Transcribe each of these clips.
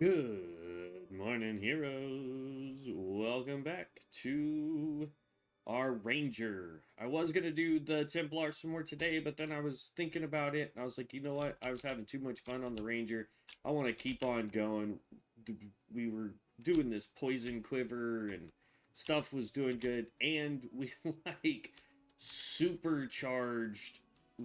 Good morning, heroes. Welcome back to our Ranger. I was going to do the Templar some more today, but then I was thinking about it, and I was like, you know what? I was having too much fun on the Ranger. I want to keep on going. We were doing this poison quiver, and stuff was doing good, and we, supercharged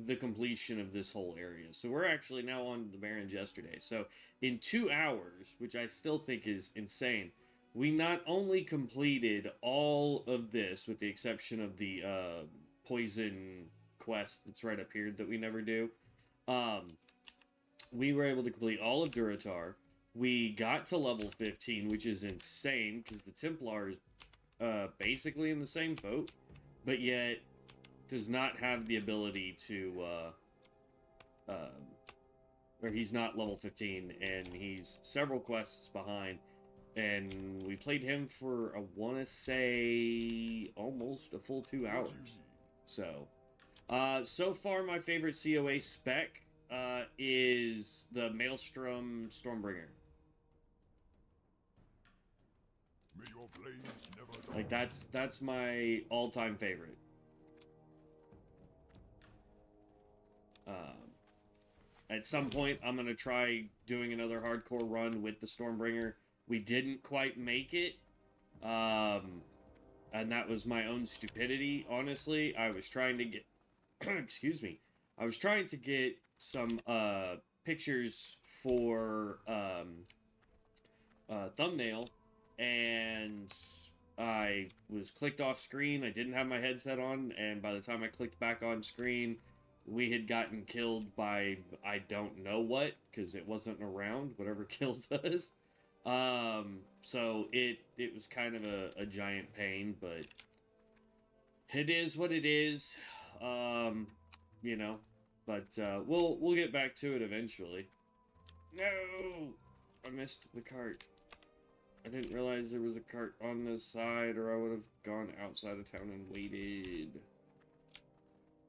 the completion of this whole area. So we're actually now on the Barrens yesterday. So in 2 hours, which I still think is insane, we not only completed all of this, with the exception of the poison quest that's right up here that we never do. We were able to complete all of Duratar. We got to level 15, which is insane because the Templar is basically in the same boat, but yet does not have the ability to, or he's not level 15, and he's several quests behind, and we played him for, I want to say, almost a full 2 hours. So, so far my favorite COA spec is the Maelstrom Stormbringer. May your blades never die. Like, that's my all-time favorite. At some point, I'm going to try doing another hardcore run with the Stormbringer. We didn't quite make it, and that was my own stupidity, honestly. I was trying to get, excuse me, I was trying to get some pictures for thumbnail, and I was clicked off screen. I didn't have my headset on, and by the time I clicked back on screen, we had gotten killed by I don't know what, because it wasn't around, whatever killed us. So it was kind of a giant pain, but it is what it is. You know, but we'll get back to it eventually. No, I missed the cart. I didn't realize there was a cart on this side, or I would have gone outside of town and waited.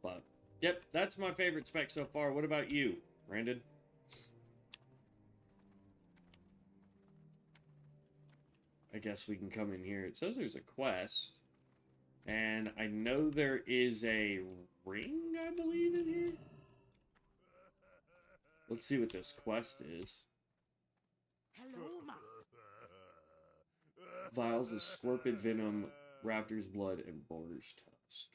But yep, that's my favorite spec so far. What about you, Brandon? I guess we can come in here. It says there's a quest. And I know there is a ring, I believe, in here. Let's see what this quest is. Hello, ma. Vials of Scorpid Venom, Raptor's Blood, and Boar's Tusk.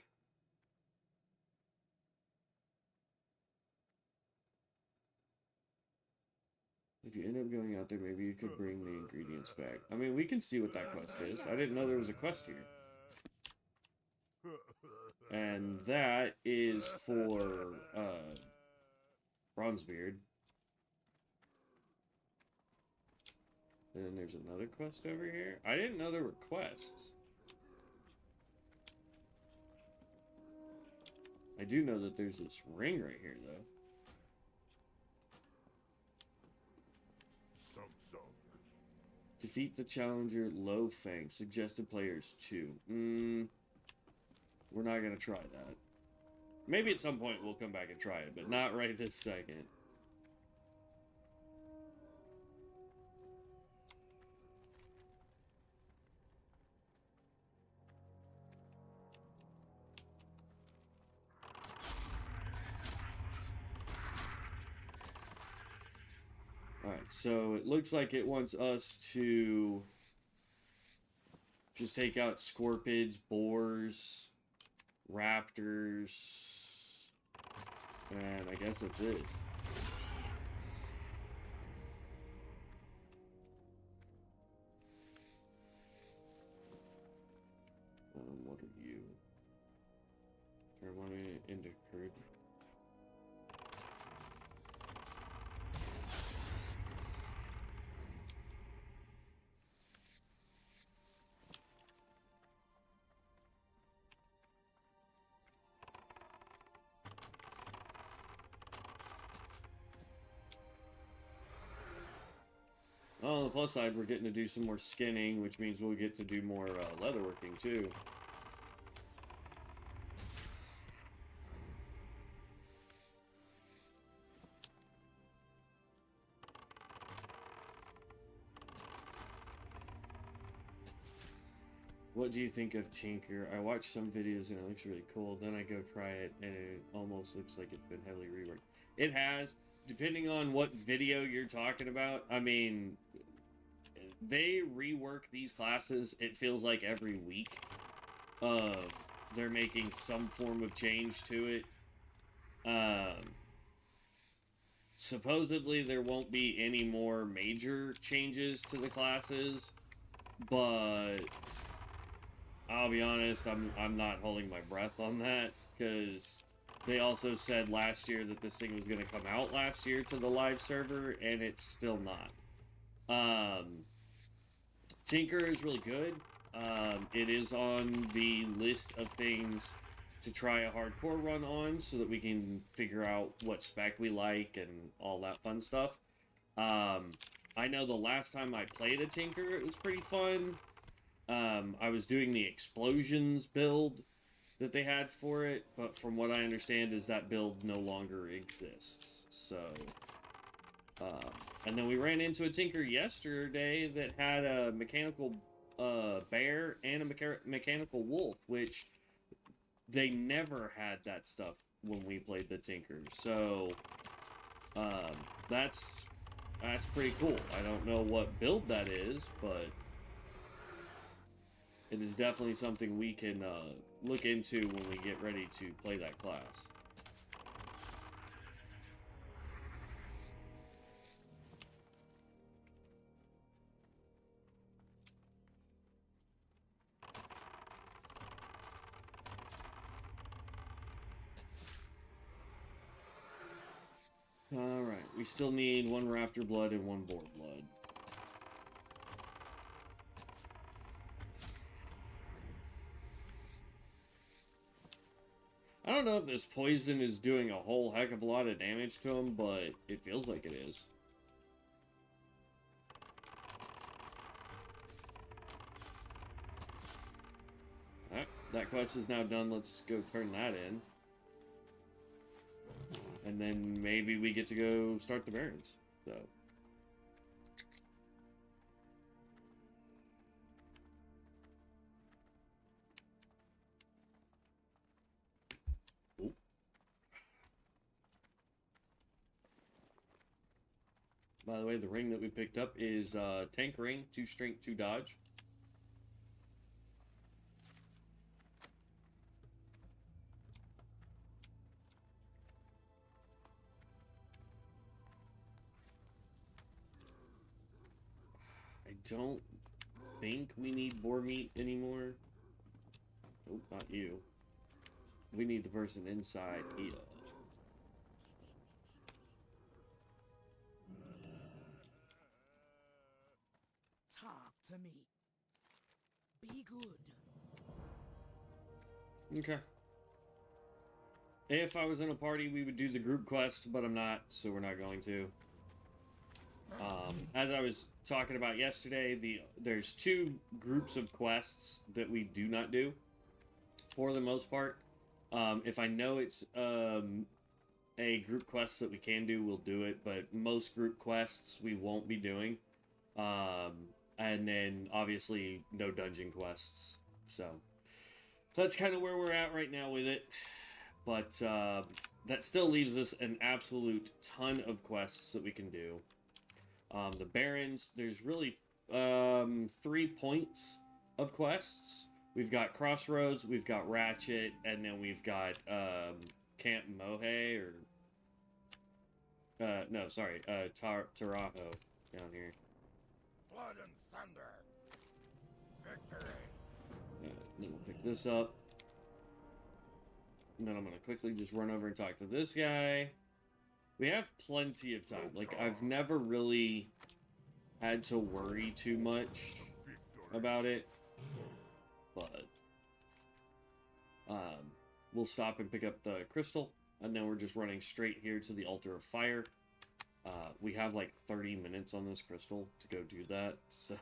If you end up going out there, maybe you could bring the ingredients back. I mean, we can see what that quest is. I didn't know there was a quest here. And that is for Bronzebeard. And then there's another quest over here. I didn't know there were quests. I do know that there's this ring right here, though. Defeat the challenger Low Fang. Suggested players 2. We're not going to try that. Maybe at some point we'll come back and try it, but not right this second. Alright, so it looks like it wants us to just take out Scorpids, Boars, Raptors, and I guess that's it. What are you? Turn one into Kirby. Oh, on the plus side, we're getting to do some more skinning, which means we'll get to do more leatherworking, too. What do you think of Tinker? I watched some videos and it looks really cool. Then I go try it and it almost looks like it's been heavily reworked. It has, depending on what video you're talking about. I mean, they rework these classes, it feels like every week. They're making some form of change to it. Supposedly there won't be any more major changes to the classes, but I'll be honest, I'm not holding my breath on that, because they also said last year that this thing was going to come out last year to the live server, and it's still not. Tinker is really good. It is on the list of things to try a hardcore run on, so that we can figure out what spec we like and all that fun stuff. I know the last time I played a Tinker, it was pretty fun. I was doing the explosions build that they had for it, but from what I understand is that build no longer exists. So, and then we ran into a Tinker yesterday that had a mechanical bear and a mechanical wolf, which they never had that stuff when we played the Tinker. So, that's pretty cool. I don't know what build that is, but it is definitely something we can look into when we get ready to play that class. Alright, we still need 1 raptor blood and 1 boar blood. I don't know if this poison is doing a whole heck of a lot of damage to him, but it feels like it is. Alright, that quest is now done. Let's go turn that in. And then maybe we get to go start the Barrens. So. Ooh. By the way, the ring that we picked up is tank ring, 2 strength, 2 dodge. I don't think we need boar meat anymore. Nope, not you. We need the person inside here. Talk to me. Be good. Okay. If I was in a party, we would do the group quest, but I'm not, so we're not going to. As I was talking about yesterday, there's 2 groups of quests that we do not do, for the most part. If I know it's a group quest that we can do, we'll do it, but most group quests we won't be doing. And then, obviously, no dungeon quests. So, that's kind of where we're at right now with it. But that still leaves us an absolute ton of quests that we can do. The Barrens, there's really 3 points of quests. We've got Crossroads, we've got Ratchet, and then we've got Camp Mohe, or... no, sorry, Tarajo down here. Blood and thunder. Victory. Then we'll pick this up. And then I'm going to quickly just run over and talk to this guy. We have plenty of time. Like, I've never really had to worry too much about it. But, we'll stop and pick up the crystal. And then we're just running straight here to the Altar of Fire. We have like 30 minutes on this crystal to go do that. So,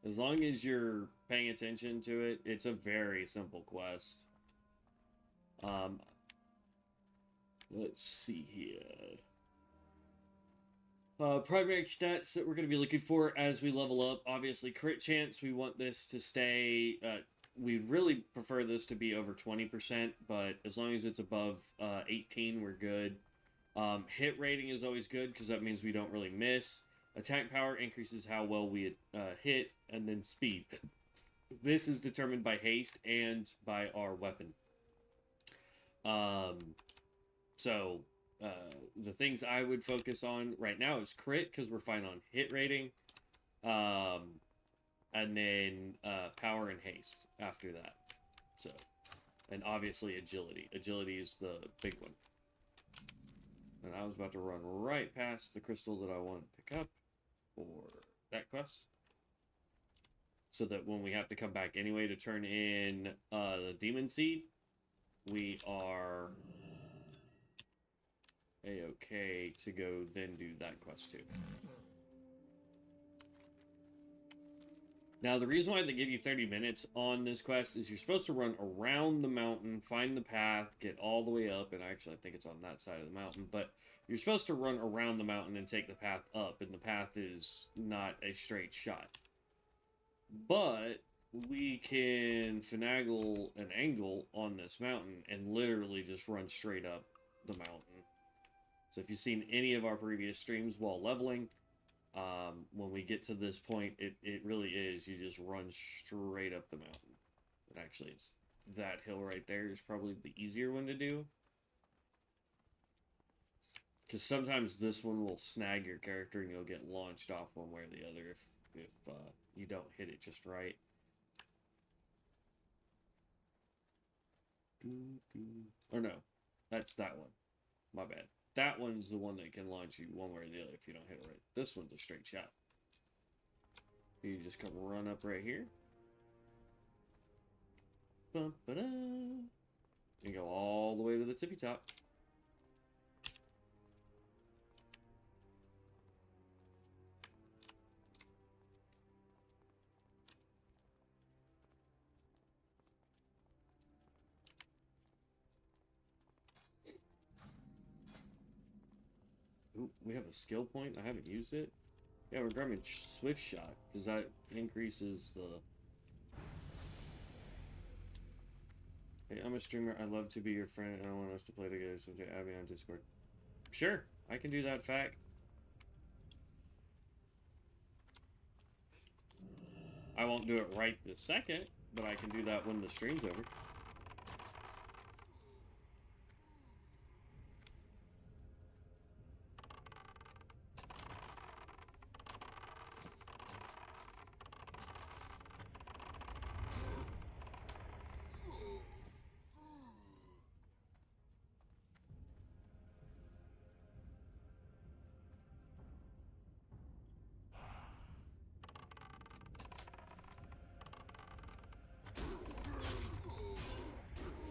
as long as you're paying attention to it, it's a very simple quest. Let's see here. Primary stats that we're going to be looking for as we level up. Obviously, crit chance. We want this to stay. We really prefer this to be over 20%, but as long as it's above 18, we're good. Hit rating is always good because that means we don't really miss. Attack power increases how well we hit, and then speed. This is determined by haste and by our weapon. So the things I would focus on right now is crit, because we're fine on hit rating. And then power and haste after that. So, and obviously agility. Agility is the big one. And I was about to run right past the crystal that I wanted to pick up for that quest. So that when we have to come back anyway to turn in the demon seed, we are a-okay to go then do that quest too. Now, the reason why they give you 30 minutes on this quest is you're supposed to run around the mountain, find the path, get all the way up, and actually I think it's on that side of the mountain, but you're supposed to run around the mountain and take the path up, and the path is not a straight shot. But we can finagle an angle on this mountain and literally just run straight up the mountain. So if you've seen any of our previous streams while leveling, when we get to this point, it really is. You just run straight up the mountain. But actually, it's that hill right there is probably the easier one to do. Because sometimes this one will snag your character and you'll get launched off one way or the other if you don't hit it just right. Or no, that's that one. My bad. That one's the one that can launch you one way or the other if you don't hit it right. This one's a straight shot. You just come run up right here. Bum-ba-da. And go all the way to the tippy top. Ooh, we have a skill point. I haven't used it. Yeah, we're grabbing Swift Shot, because that increases the... Hey, I'm a streamer. I'd love to be your friend, and I want us to play together, so add me on Discord. Sure, I can do that, fact. I won't do it right this second, but I can do that when the stream's over.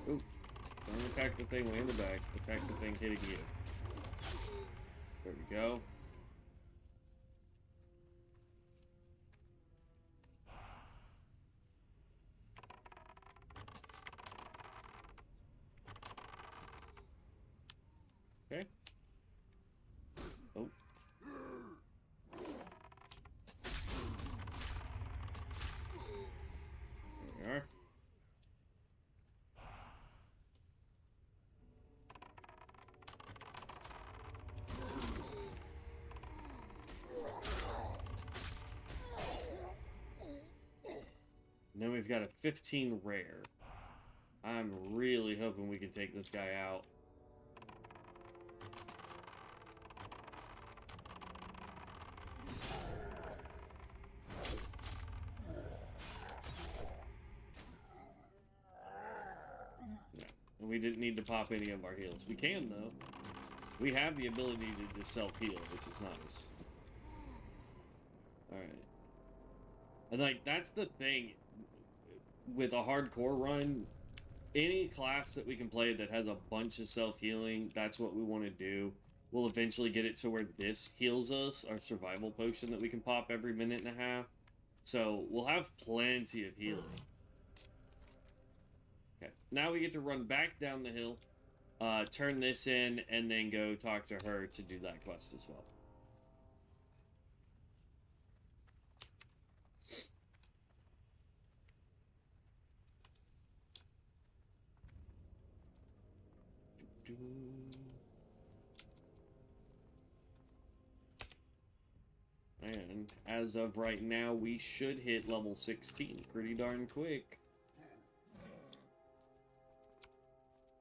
Ooh, don't attack the thing way in the back. Attack the thing hitting you. There we go. Okay. Oh. There we are. And then we've got a 15 rare. I'm really hoping we can take this guy out. No. And we didn't need to pop any of our heals. We can, though. We have the ability to just self-heal, which is nice. Alright. And, like, that's the thing. With a hardcore run, any class that we can play that has a bunch of self-healing, that's what we want to do. We'll eventually get it to where this heals us, our survival potion that we can pop every minute and a half. So, we'll have plenty of healing. Okay, now we get to run back down the hill, turn this in, and then go talk to her to do that quest as well. And as of right now, we should hit level 16 pretty darn quick.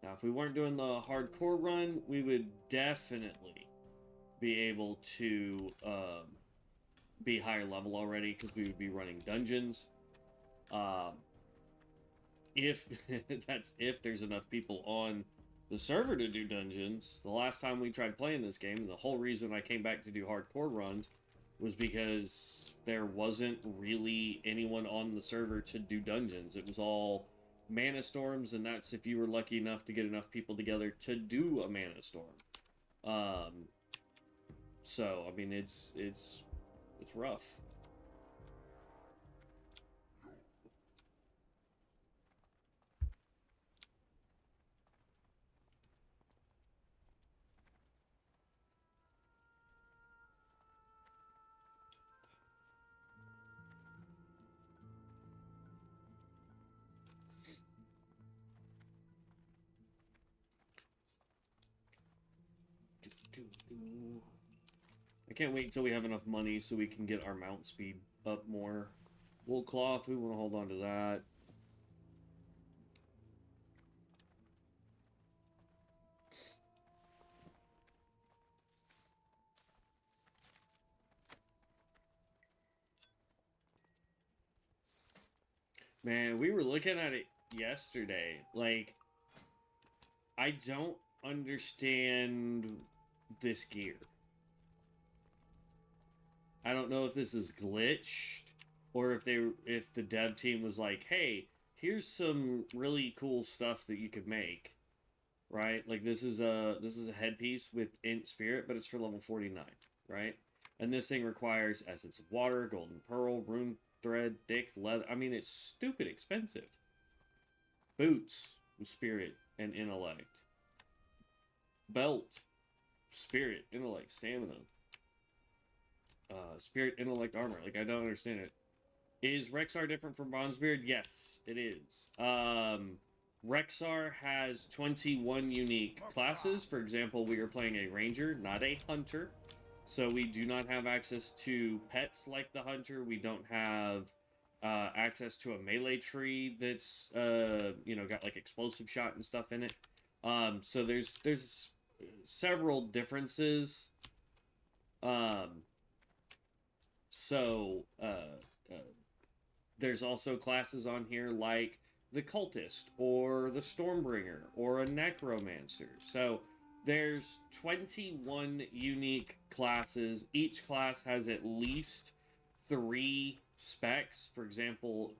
Now, if we weren't doing the hardcore run, we would definitely be able to be higher level already, because we would be running dungeons. If that's if there's enough people on the server to do dungeons. The last time we tried playing this game, and the whole reason I came back to do hardcore runs, was because there wasn't really anyone on the server to do dungeons. It was all mana storms, and that's if you were lucky enough to get enough people together to do a mana storm. So I mean, it's rough. I can't wait until we have enough money so we can get our mount speed up more. Wool cloth, we want to hold on to that. Man, we were looking at it yesterday. Like, I don't understand this gear. I don't know if this is glitched or if the dev team was like, "Hey, here's some really cool stuff that you could make." Right? Like this is a headpiece with int spirit, but it's for level 49, right? And this thing requires essence of water, golden pearl, rune thread, thick leather. I mean, it's stupid expensive. Boots with spirit and intellect. Belt, spirit, intellect, stamina. Spirit, intellect, armor. Like, I don't understand it. Is Rexxar different from Bronzebeard? Yes, it is. Rexxar has 21 unique classes. For example, we are playing a ranger, not a hunter. So we do not have access to pets like the hunter. We don't have access to a melee tree that's, got like explosive shot and stuff in it. So there's several differences. There's also classes on here like the cultist or the stormbringer or a necromancer. So there's 21 unique classes. Each class has at least 3 specs. For example,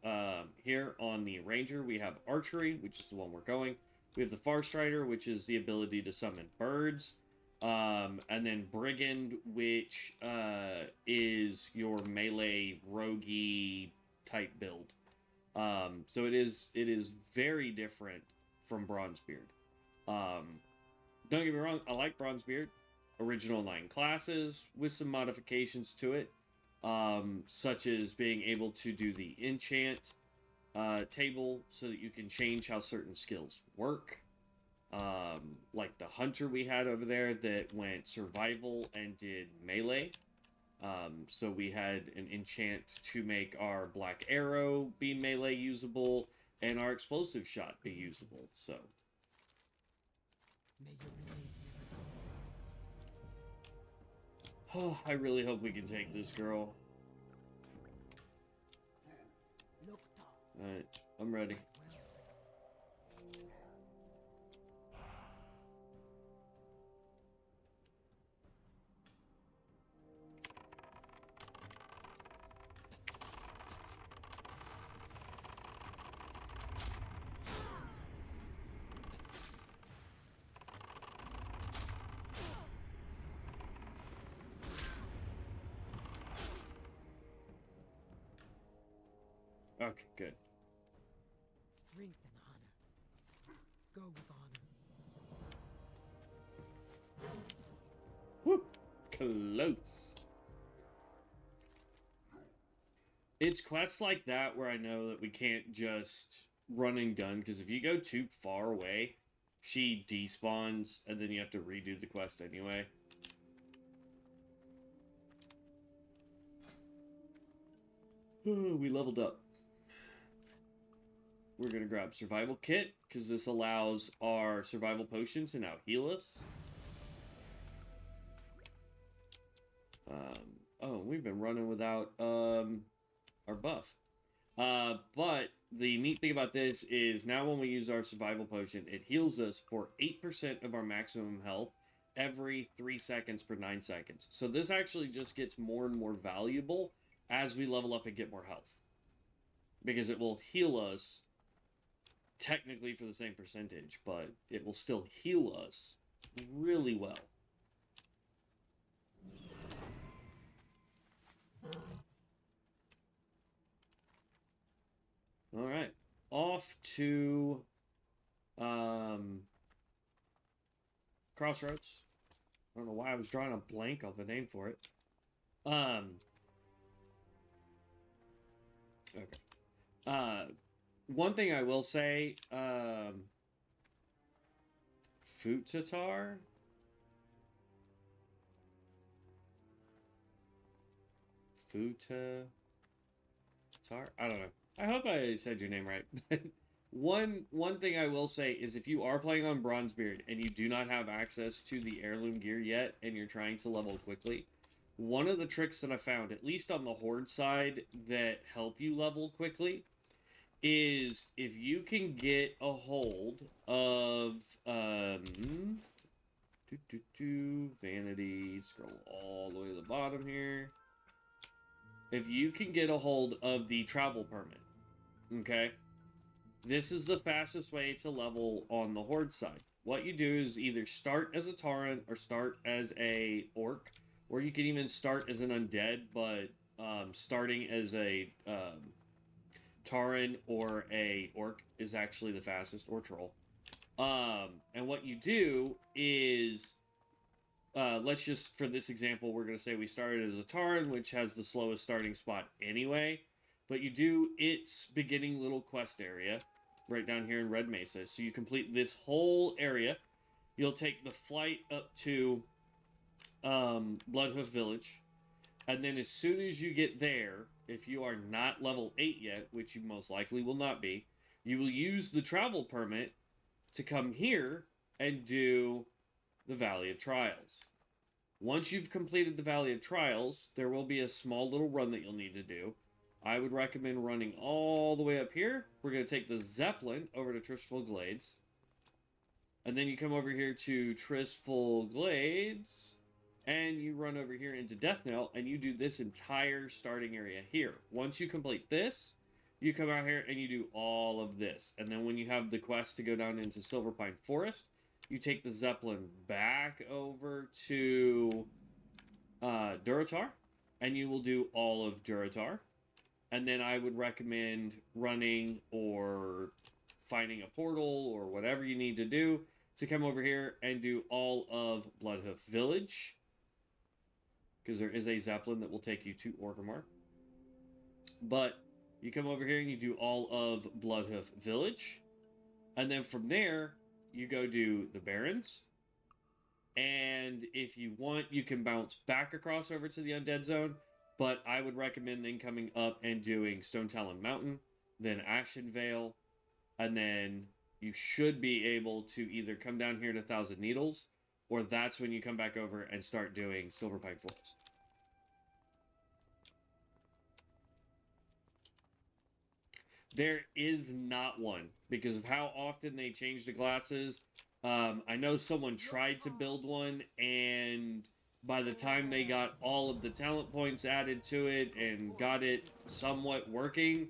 here on the ranger, we have archery, which is the one we're going. We have the farstrider, which is the ability to summon birds. And then brigand, which is your melee roguey type build. So it is very different from Bronzebeard. Don't get me wrong, I like Bronzebeard. Original 9 classes with some modifications to it, such as being able to do the enchant table so that you can change how certain skills work. Like the hunter we had over there that went survival and did melee. So we had an enchant to make our black arrow be melee usable and our explosive shot be usable. So May your blades never oh, I really hope we can take this girl. look top. Alright, I'm ready. Okay, good. Strength and honor. Go with honor. Woo! Close. It's quests like that where I know that we can't just run and gun, because if you go too far away, she despawns, and then you have to redo the quest anyway. Oh, we leveled up. We're going to grab survival kit, because this allows our survival potion to now heal us. Oh, we've been running without our buff. But the neat thing about this is now when we use our survival potion, it heals us for 8% of our maximum health every 3 seconds for 9 seconds. So this actually just gets more and more valuable as we level up and get more health. Because it will heal us technically for the same percentage, but it will still heal us really well. All right, off to Crossroads. I don't know why I was drawing a blank of a name for it. Okay. One thing I will say, Futatar? Futatar? I don't know. I hope I said your name right. One thing I will say is if you are playing on Bronzebeard and you do not have access to the heirloom gear yet and you're trying to level quickly, one of the tricks that I found, at least on the Horde side, that help you level quickly is if you can get a hold of vanity, scroll all the way to the bottom here. If you can get a hold of the travel permit, okay, this is the fastest way to level on the Horde side. What you do is either start as a Tauren or start as a Orc, or you can even start as an Undead, but starting as a Tauren or a Orc is actually the fastest, or Troll. And what you do is, let's just, for this example, we're going to say we started as a Tauren, which has the slowest starting spot anyway. But you do its beginning little quest area, right down here in Red Mesa. So you complete this whole area. You'll take the flight up to Bloodhoof Village. And then as soon as you get there, if you are not level 8 yet, which you most likely will not be, you will use the travel permit to come here and do the Valley of Trials. Once you've completed the Valley of Trials, there will be a small little run that you'll need to do. I would recommend running all the way up here. We're going to take the Zeppelin over to Tristful Glades. And then you come over here to Tristful Glades. And you run over here into Deathnell. And you do this entire starting area here. Once you complete this, you come out here and you do all of this. And then when you have the quest to go down into Silverpine Forest, you take the Zeppelin back over to Durotar. And you will do all of Durotar. And then I would recommend running or finding a portal or whatever you need to do to come over here and do all of Bloodhoof Village. Because there is a Zeppelin that will take you to Orgrimmar. But you come over here and you do all of Bloodhoof Village. And then from there, you go do the Barrens. And if you want, you can bounce back across over to the Undead Zone. But I would recommend then coming up and doing Stone Talon Mountain, then Ashen Vale, and then you should be able to either come down here to Thousand Needles, or that's when you come back over and start doing Silverpine Forest. There is not one, because of how often they change the classes. I know someone tried to build one, and by the time they got all of the talent points added to it and got it somewhat working,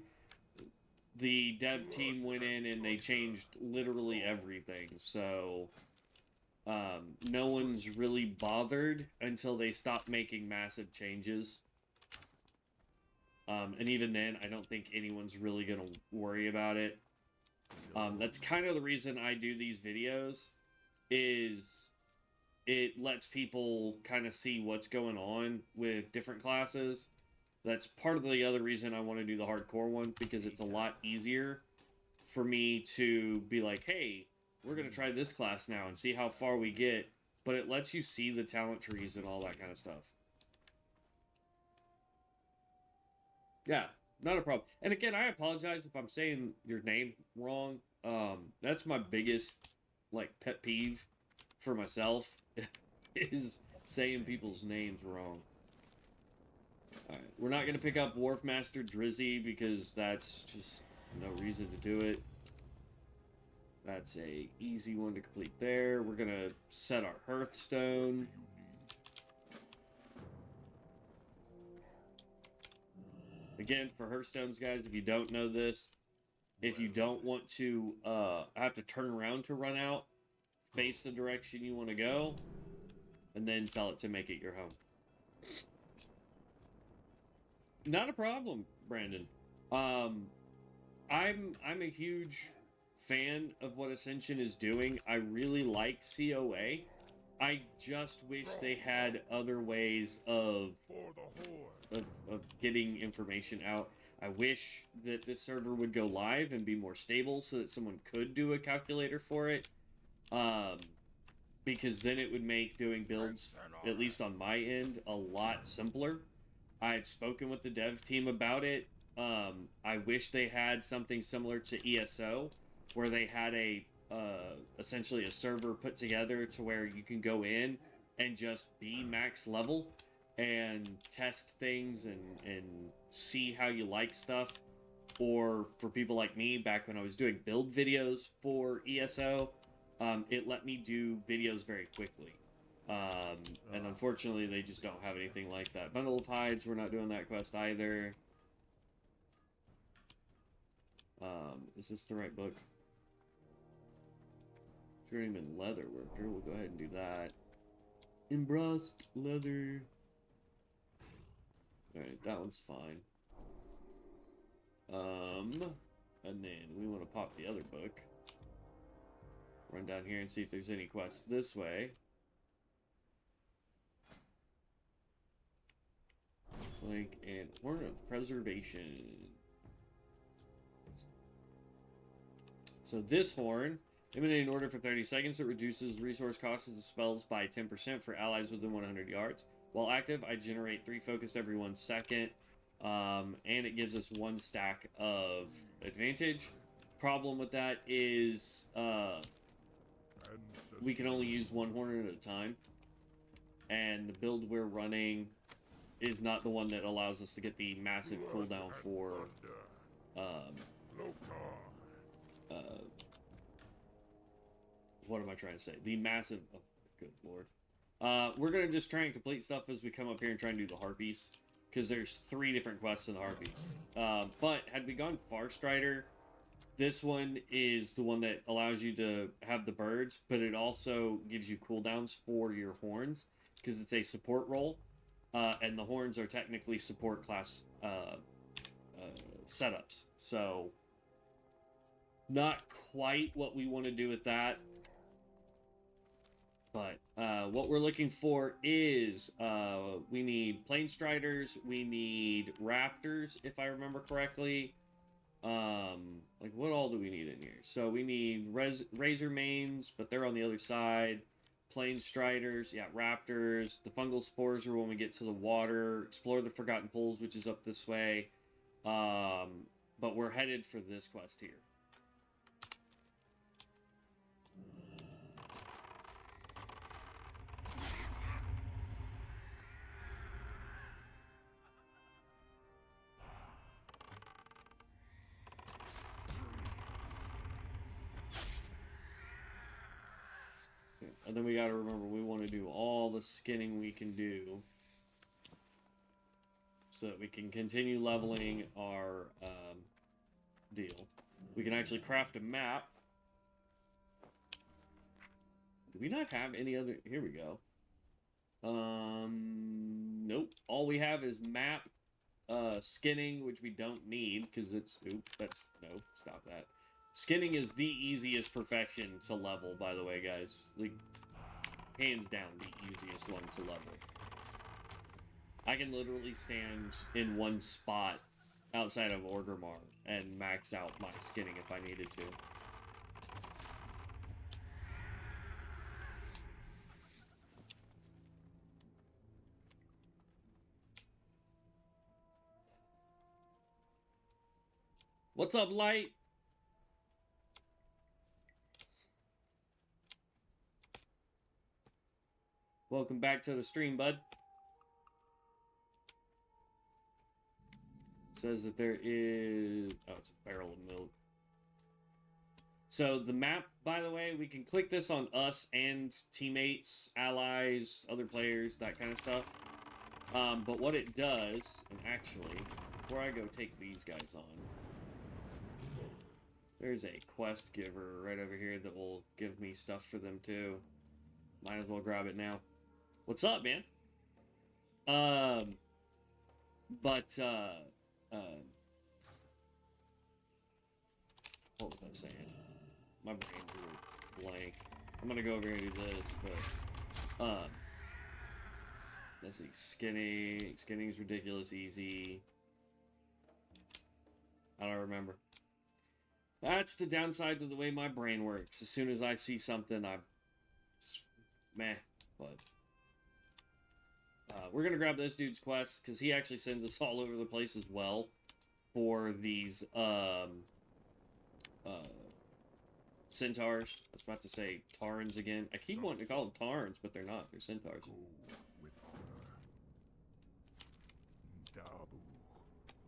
the dev team went in and they changed literally everything. So, no one's really bothered until they stop making massive changes. And even then, I don't think anyone's really going to worry about it. That's kind of the reason I do these videos, is it lets people kind of see what's going on with different classes. That's part of the other reason I want to do the hardcore one, because it's a lot easier for me to be like, hey, we're gonna try this class now and see how far we get. But it lets you see the talent trees and all that kind of stuff. Yeah, not a problem. And again, I apologize if I'm saying your name wrong. That's my biggest, like, pet peeve for myself, is saying people's names wrong. Alright, we're not going to pick up Wharf Master Drizzy because that's just no reason to do it. That's a easy one to complete there. We're going to set our Hearthstone. Again, for Hearthstones, guys, if you don't know this, if you don't want to have to turn around to run out, face the direction you want to go, and then tell it to make it your home. Not a problem, Brandon. I'm a huge fan of what Ascension is doing. I really like COA. I just wish they had other ways of getting information out. I wish that this server would go live and be more stable so that someone could do a calculator for it. Because then it would make doing builds, at least on my end, a lot simpler. I've spoken with the dev team about it. I wish they had something similar to ESO, where they had essentially a server put together to where you can go in and just be max level and test things and see how you like stuff. Or for people like me, back when I was doing build videos for ESO, it let me do videos very quickly. And unfortunately, they just don't have anything like that. Bundle of Hides, we're not doing that quest either. Is this the right book? Journeyman Leatherworker, we'll go ahead and do that. Embossed leather. Alright, that one's fine. And then we want to pop the other book. Run down here and see if there's any quests this way. Like an Horn of Preservation. So this horn, emanating in order for 30 seconds, it reduces resource costs of spells by 10% for allies within 100 yards. While active, I generate 3 focus every 1 second, and it gives us 1 stack of advantage. Problem with that is we can only use 1 horn at a time, and the build we're running is not the one that allows us to get the massive cooldown for what am I trying to say? The massive... Oh, good lord. We're going to just try and complete stuff as we come up here and try and do the Harpies. Because there's 3 different quests in the Harpies. But had we gone Farstrider, this one is the one that allows you to have the birds, but it also gives you cooldowns for your horns, because it's a support role. And the horns are technically support class setups. So, not quite what we want to do with that. But what we're looking for is we need Plane Striders, we need Raptors, if I remember correctly. Like, what all do we need in here? So we need Razor Manes, but they're on the other side. Plane Striders, yeah, Raptors. The Fungal Spores are when we get to the water. Explore the Forgotten Pools, which is up this way. But we're headed for this quest here. And then we gotta remember, we want to do all the skinning we can do so that we can continue leveling our deal. We can actually craft a map. Do we not have any other... Here we go. Nope. All we have is map, skinning, which we don't need, because it's... Oop, that's... No, stop that. Skinning is the easiest perfection to level, by the way, guys. Like, hands down, the easiest one to level. I can literally stand in one spot outside of Orgrimmar and max out my skinning if I needed to. What's up, Light? Welcome back to the stream, bud. Says that there is... Oh, it's a barrel of milk. So the map, by the way, we can click this on us and teammates, allies, other players, that kind of stuff. But what it does, and actually, before I go take these guys on, there's a quest giver right over here that will give me stuff for them too. Might as well grab it now. What's up, man? What was I saying? My brain drew a blank. I'm gonna go over here and do this, but let's see. Skinning's ridiculous easy. I don't remember. That's the downside to the way my brain works. As soon as I see something, I'm meh. But we're gonna grab this dude's quest because he actually sends us all over the place as well for these centaurs. I was about to say Tarns again. I keep wanting to call them Tarns, but they're not. They're centaurs.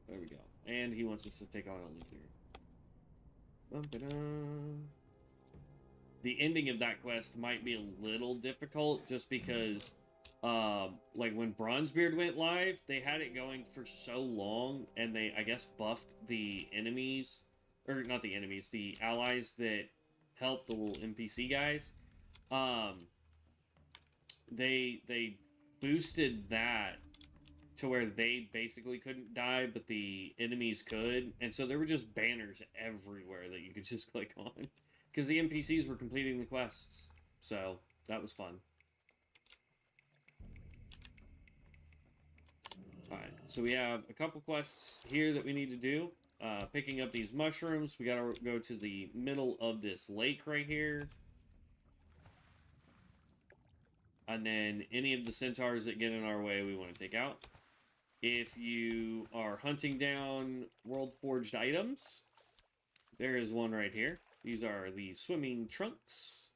There we go. And he wants us to take on a leader. The ending of that quest might be a little difficult just because like when Bronzebeard went live, they had it going for so long, and they, I guess, buffed the enemies, or not the enemies, the allies that help the little NPC guys. They boosted that to where they basically couldn't die, but the enemies could, and so there were just banners everywhere that you could just click on, because the NPCs were completing the quests. So that was fun. Alright, so we have a couple quests here that we need to do. Picking up these mushrooms, we gotta go to the middle of this lake right here. And then any of the centaurs that get in our way, we want to take out. If you are hunting down world forged items, there is one right here. These are the swimming trunks.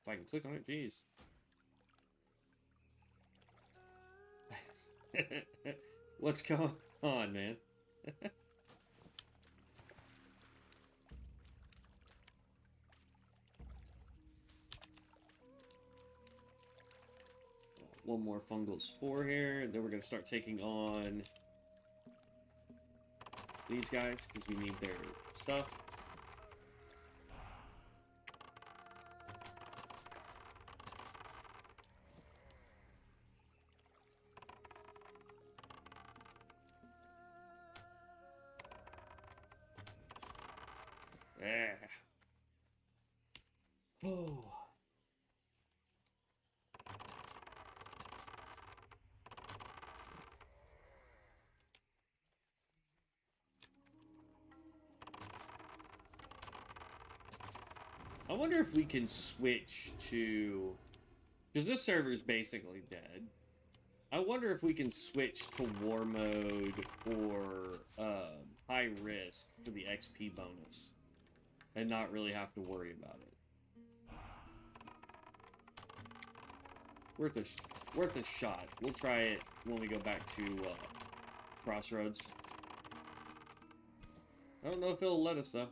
If I can click on it, jeez. What's going on, man? One more fungal spore here. Then we're going to start taking on these guys because we need their stuff. Yeah. Oh. I wonder if we can switch to... because this server is basically dead. I wonder if we can switch to war mode or high risk for the XP bonus and not really have to worry about it. Worth a shot. We'll try it when we go back to Crossroads. I don't know if it'll let us though.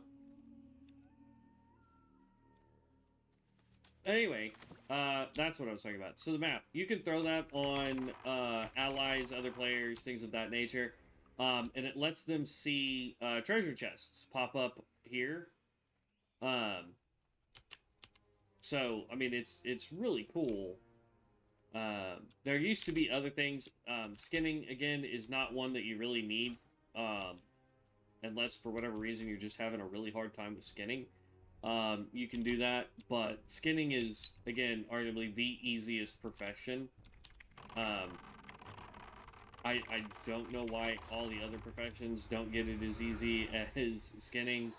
Anyway, that's what I was talking about. So the map, you can throw that on allies, other players, things of that nature, and it lets them see treasure chests pop up here. So I mean, it's really cool. There used to be other things. Skinning again is not one that you really need, unless for whatever reason you're just having a really hard time with skinning. You can do that, but skinning is, again, arguably the easiest profession. I don't know why all the other professions don't get it as easy as skinning.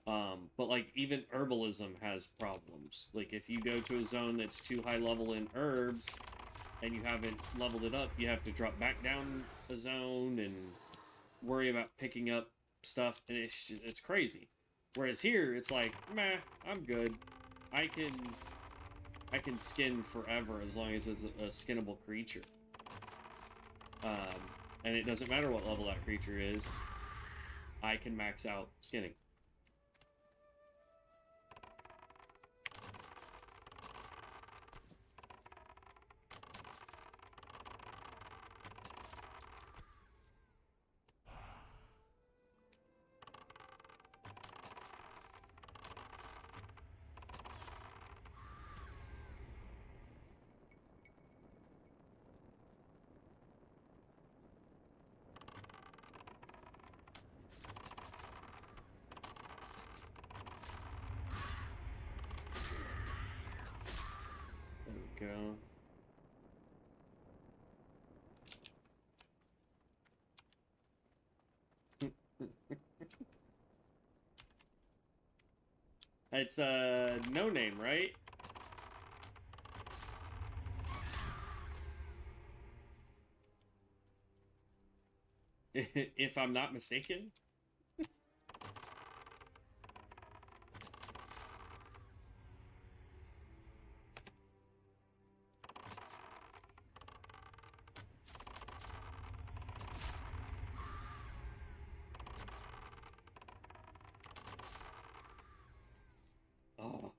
But, like, even herbalism has problems. Like, if you go to a zone that's too high level in herbs, and you haven't leveled it up, you have to drop back down a zone and worry about picking up stuff, and it's crazy. Whereas here, it's like, meh, I'm good. I can skin forever as long as it's a skinnable creature. And it doesn't matter what level that creature is. I can max out skinning. There we go. It's no name, right? If I'm not mistaken. Oh.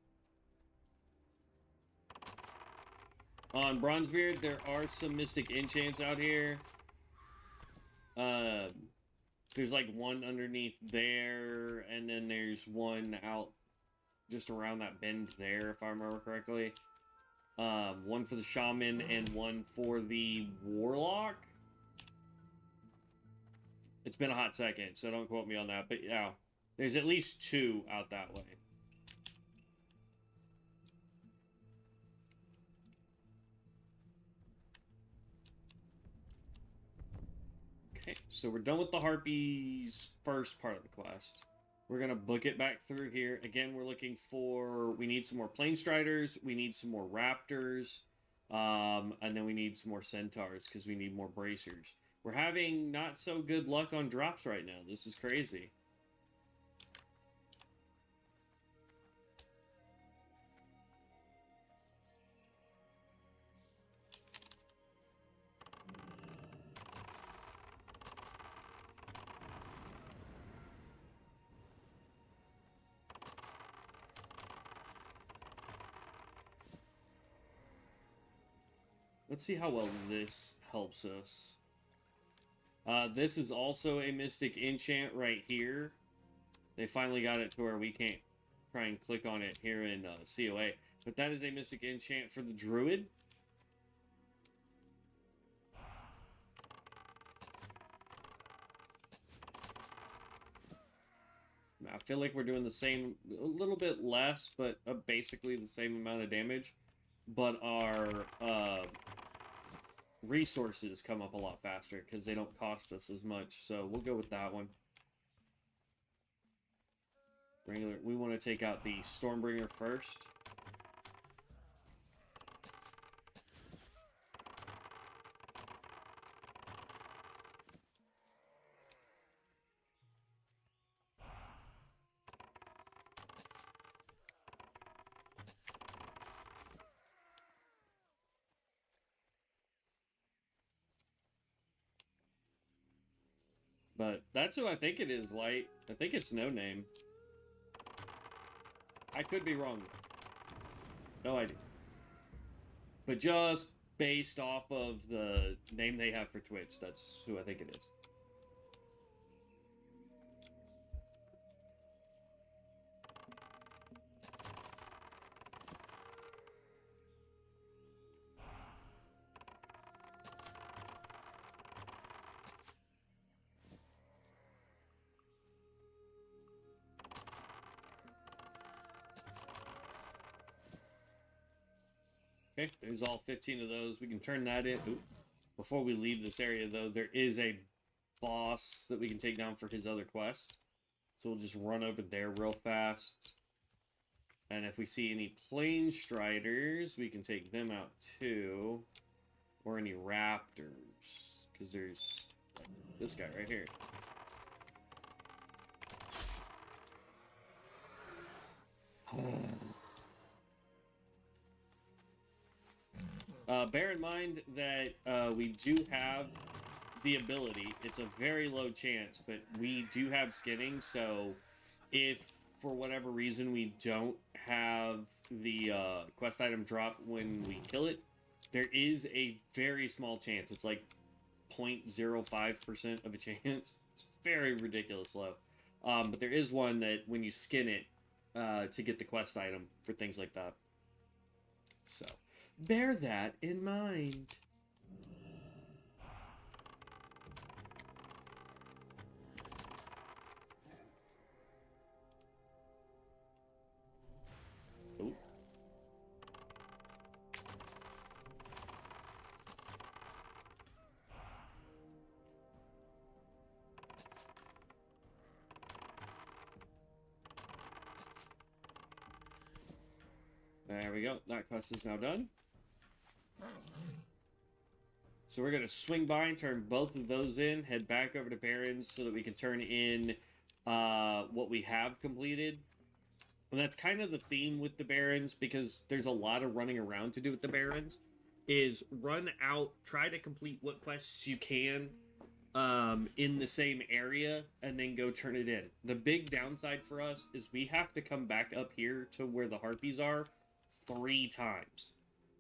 On Bronzebeard, there are some mystic enchants out here. There's like one underneath there, and then there's one out just around that bend there, if I remember correctly. One for the shaman and one for the warlock. It's been a hot second, so don't quote me on that, but yeah, there's at least two out that way. Okay, so we're done with the Harpy's first part of the quest. We're going to book it back through here. Again, we're looking for... We need some more Plane Striders. We need some more Raptors. And then we need some more Centaurs because we need more Bracers. We're having not so good luck on drops right now. This is crazy. Let's see how well this helps us. This is also a Mystic Enchant right here. They finally got it to where we can't try and click on it here in COA. But that is a Mystic Enchant for the Druid. I feel like we're doing the same, a little bit less, but basically the same amount of damage. But our resources come up a lot faster because they don't cost us as much. So we'll go with that one. Regular. We want to take out the Stormbringer first. But that's who I think it is, Light. I think it's No Name. I could be wrong. No idea. But just based off of the name they have for Twitch, that's who I think it is. Okay, there's all 15 of those. We can turn that in. Ooh. Before we leave this area, though, there is a boss that we can take down for his other quest. So we'll just run over there real fast. And if we see any Plane Striders, we can take them out too. Or any Raptors. Because there's like, this guy right here. Bear in mind that we do have the ability. It's a very low chance, but we do have skinning, so if for whatever reason we don't have the quest item drop when we kill it, there is a very small chance. It's like 0.05% of a chance. It's very ridiculous low. But there is one that when you skin it to get the quest item for things like that. So bear that in mind. Ooh. There we go. That quest is now done. So we're going to swing by and turn both of those in, head back over to Barrens so that we can turn in what we have completed. And that's kind of the theme with the Barrens, because there's a lot of running around to do with the Barrens, is run out, try to complete what quests you can in the same area, and then go turn it in. The big downside for us is we have to come back up here to where the Harpies are 3 times.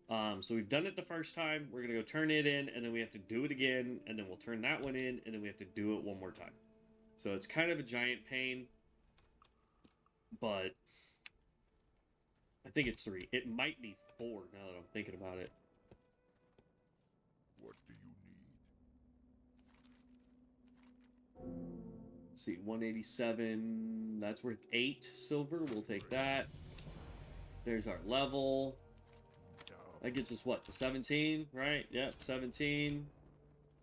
So we've done it the first time, we're going to go turn it in, and then we have to do it again, and then we'll turn that one in, and then we have to do it one more time. So it's kind of a giant pain, but I think it's 3. It might be 4 now that I'm thinking about it. What do you need? Let's see, 187, that's worth 8 silver, we'll take that. There's our level. That gets us what, to 17, right? Yep, 17.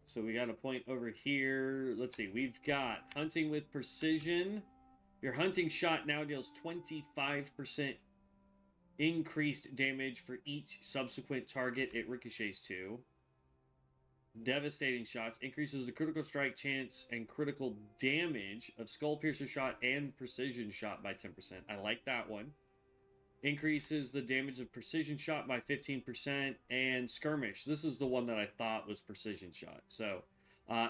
So we got a point over here. Let's see, we've got hunting with precision. Your hunting shot now deals 25% increased damage for each subsequent target it ricochets to. Devastating shots increases the critical strike chance and critical damage of skull piercer shot and precision shot by 10%. I like that one. Increases the damage of precision shot by 15%, and skirmish. This is the one that I thought was precision shot. So,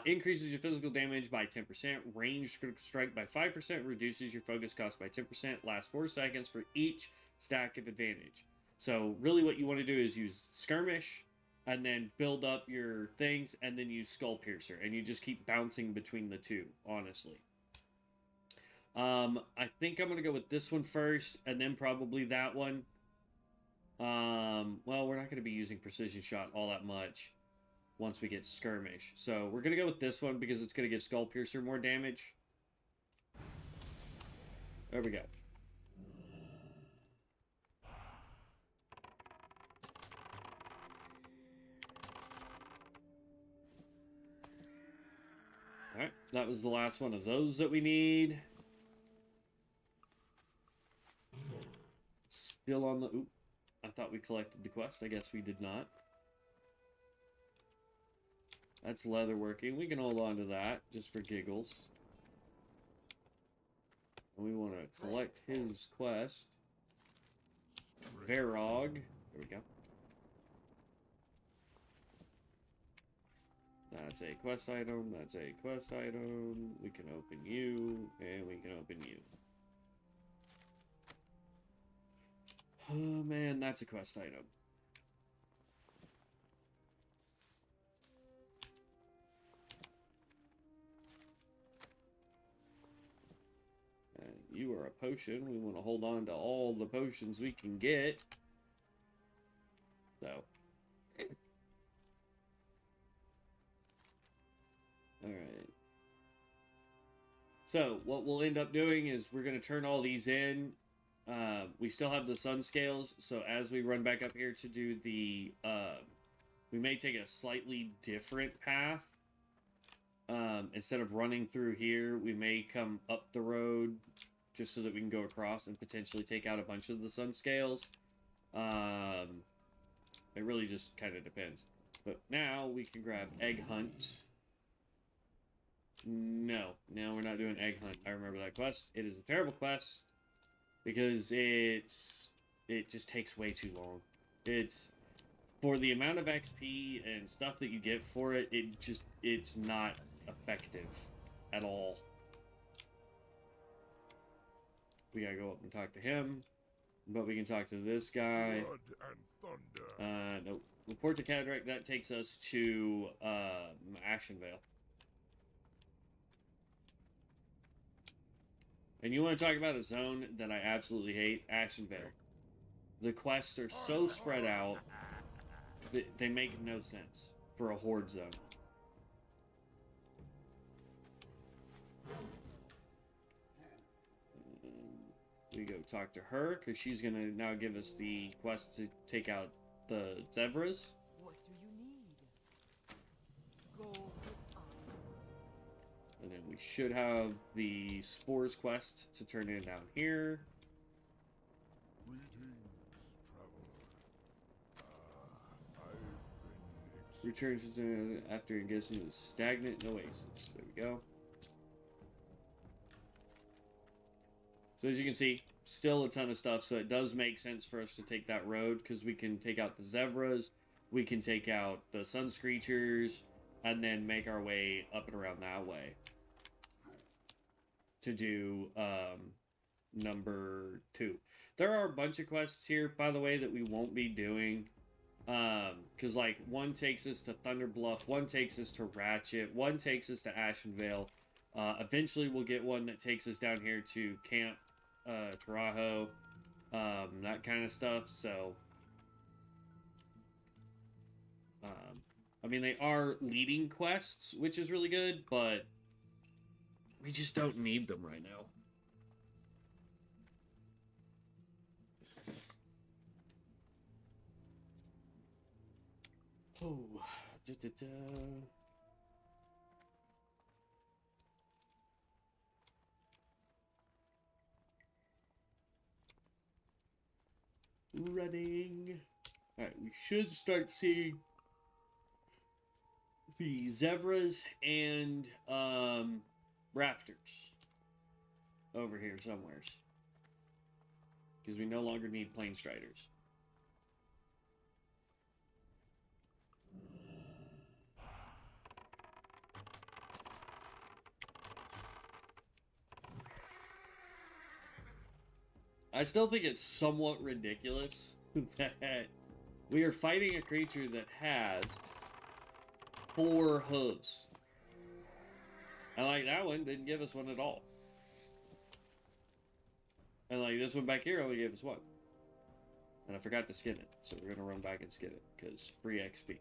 increases your physical damage by 10%, ranged critical strike by 5%, reduces your focus cost by 10%, lasts 4 seconds for each stack of advantage. So, really what you want to do is use skirmish, and then build up your things, and then use skull piercer, and you just keep bouncing between the two, honestly. I think I'm going to go with this one first, and then probably that one. Well, we're not going to be using precision shot all that much once we get skirmish. So we're going to go with this one because it's going to give skull piercer more damage. There we go. Alright, that was the last one of those that we need. Still on the... Oop, I thought we collected the quest. I guess we did not. That's leatherworking. We can hold on to that, just for giggles. And we want to collect his quest. Verog. There we go. That's a quest item. That's a quest item. We can open you, and we can open you. Oh man, that's a quest item. And you are a potion. We want to hold on to all the potions we can get. So. Alright. So, what we'll end up doing is we're going to turn all these in. We still have the sun scales, so as we run back up here to do the, we may take a slightly different path. Instead of running through here, we may come up the road just so that we can go across and potentially take out a bunch of the sun scales. It really just kind of depends. But now we can grab egg hunt. No, we're not doing egg hunt. I remember that quest. It is a terrible quest. because it just takes way too long. It's for the amount of XP and stuff that you get for it, it's not effective at all. We gotta go up and talk to him, but we can talk to this guy. Blood and thunder. Nope. Report to Cadrek. That takes us to Ashenvale. And you want to talk about a zone that I absolutely hate? Ashenvale. The quests are so spread out that they make no sense for a horde zone. We go talk to her, because she's going to now give us the quest to take out the zebras. What do you need? Go with honor. And then we should have the spores quest to turn in down here. Greetings, traveler. I've been Returns after engaging in a stagnant oasis. There we go. So as you can see, still a ton of stuff. So it does make sense for us to take that road, because we can take out the zebras, we can take out the sun screechers, and then make our way up and around that way to do number 2. There are a bunch of quests here, by the way, that we won't be doing. Because like one takes us to Thunder Bluff, one takes us to Ratchet, one takes us to Ashenvale. Eventually we'll get one that takes us down here to Camp Tarajo, that kind of stuff. So I mean, they are leading quests, which is really good, but we just don't need them right now. Oh, running. All right, we should start seeing the zebras and raptors over here somewheres, because we no longer need plain striders. I still think it's somewhat ridiculous that we are fighting a creature that has 4 hooves. And like that one didn't give us one at all. And like this one back here only gave us 1. And I forgot to skin it, so we're gonna run back and skin it, because free XP.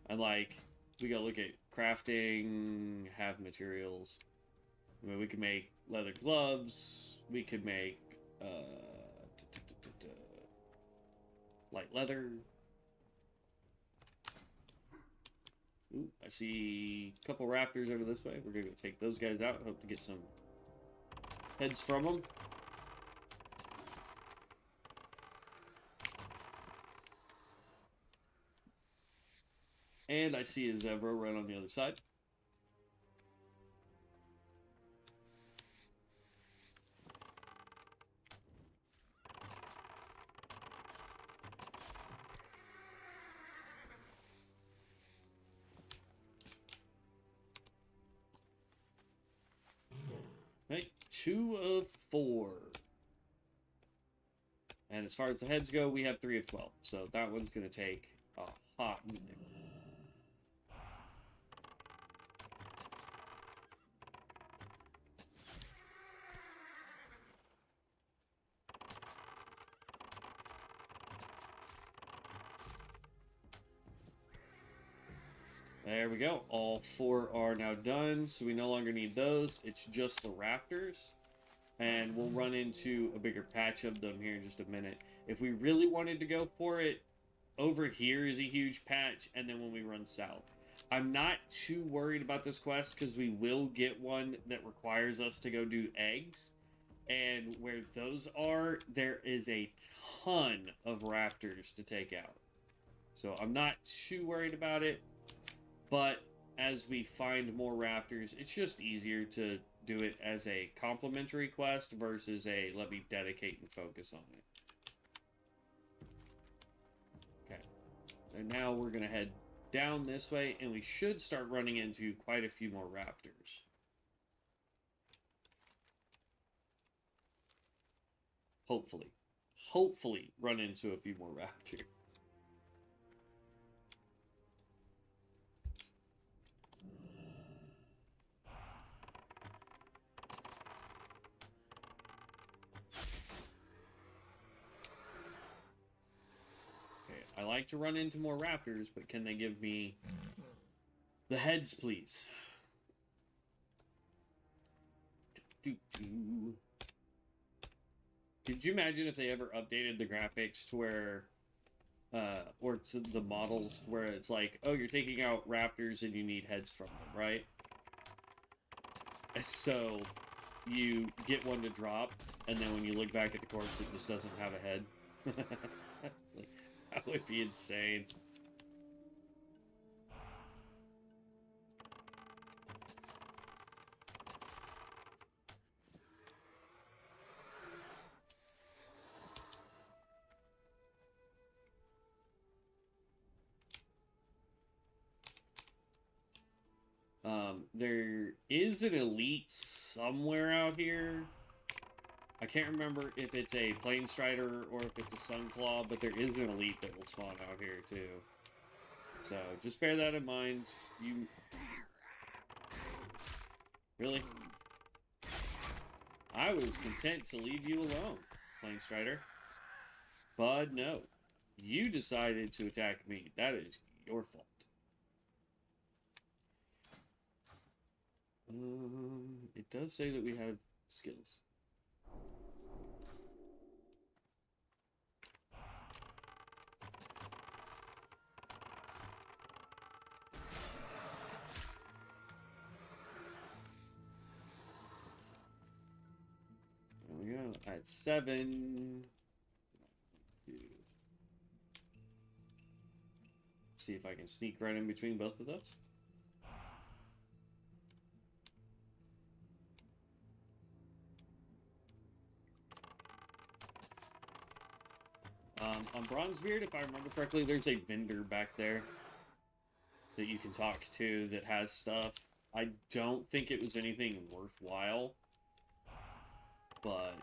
And like, we gotta look at crafting, have materials. I mean, we can make leather gloves. We could make light leather. Ooh, I see a couple raptors over this way. We're gonna go take those guys out. Hope to get some heads from them. And I see a zebra right on the other side. Right, 2 of 4. And as far as the heads go, we have 3 of 12. So that one's going to take a hot minute. There we go. All 4 are now done, so we no longer need those. It's just the raptors. And we'll run into a bigger patch of them here in just a minute. If we really wanted to go for it, over here is a huge patch, and then when we run south. I'm not too worried about this quest, because we will get one that requires us to go do eggs. And where those are, there is a ton of raptors to take out. So I'm not too worried about it. But as we find more raptors, it's just easier to do it as a complimentary quest versus a let me dedicate and focus on it. Okay. And now we're going to head down this way, and we should start running into quite a few more raptors. Hopefully. Hopefully run into a few more raptors. I like to run into more raptors, but can they give me the heads, please? Could you imagine if they ever updated the graphics to where, or to the models to where it's like, oh, you're taking out raptors and you need heads from them, right? And so you get one to drop, and then when you look back at the corpse, it just doesn't have a head. Like, that would be insane. There is an elite somewhere out here. I can't remember if it's a Plane Strider or if it's a Sunclaw, but there is an elite that will spawn out here too. So just bear that in mind. You really? I was content to leave you alone, Plane Strider. But no, you decided to attack me. That is your fault. It does say that we have skills. There we go. At 7. See if I can sneak right in between both of those. On Bronzebeard, if I remember correctly, there's a vendor back there that you can talk to that has stuff. I don't think it was anything worthwhile, but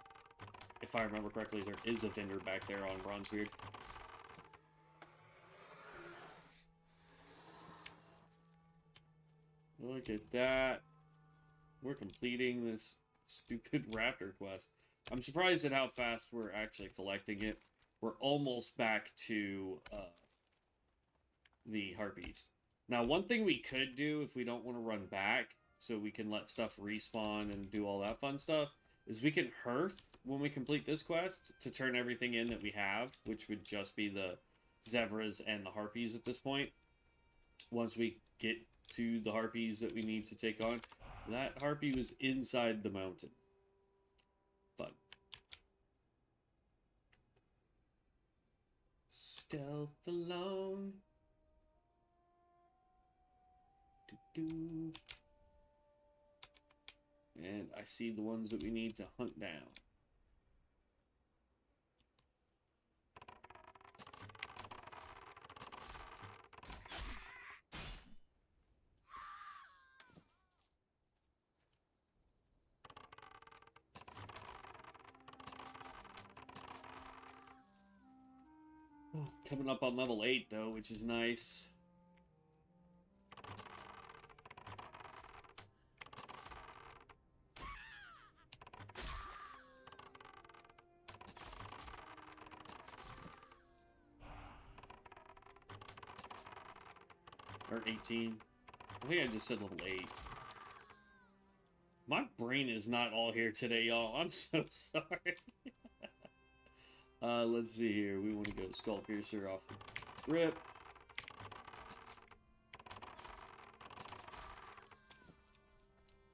if I remember correctly, there is a vendor back there on Bronzebeard. Look at that. We're completing this stupid raptor quest. I'm surprised at how fast we're actually collecting it. We're almost back to the harpies. Now, one thing we could do if we don't want to run back, so we can let stuff respawn and do all that fun stuff, is we can hearth when we complete this quest to turn everything in that we have, which would just be the zebras and the harpies at this point. Once we get to the harpies that we need to take on. That harpy was inside the mountain. Fun. Stealth alone. Doo-doo. And I see the ones that we need to hunt down. Coming up on level 8, though, which is nice. Or 18. I think I just said level 8. My brain is not all here today, y'all. I'm so sorry. Let's see here. We want to go Skull Piercer off the rip.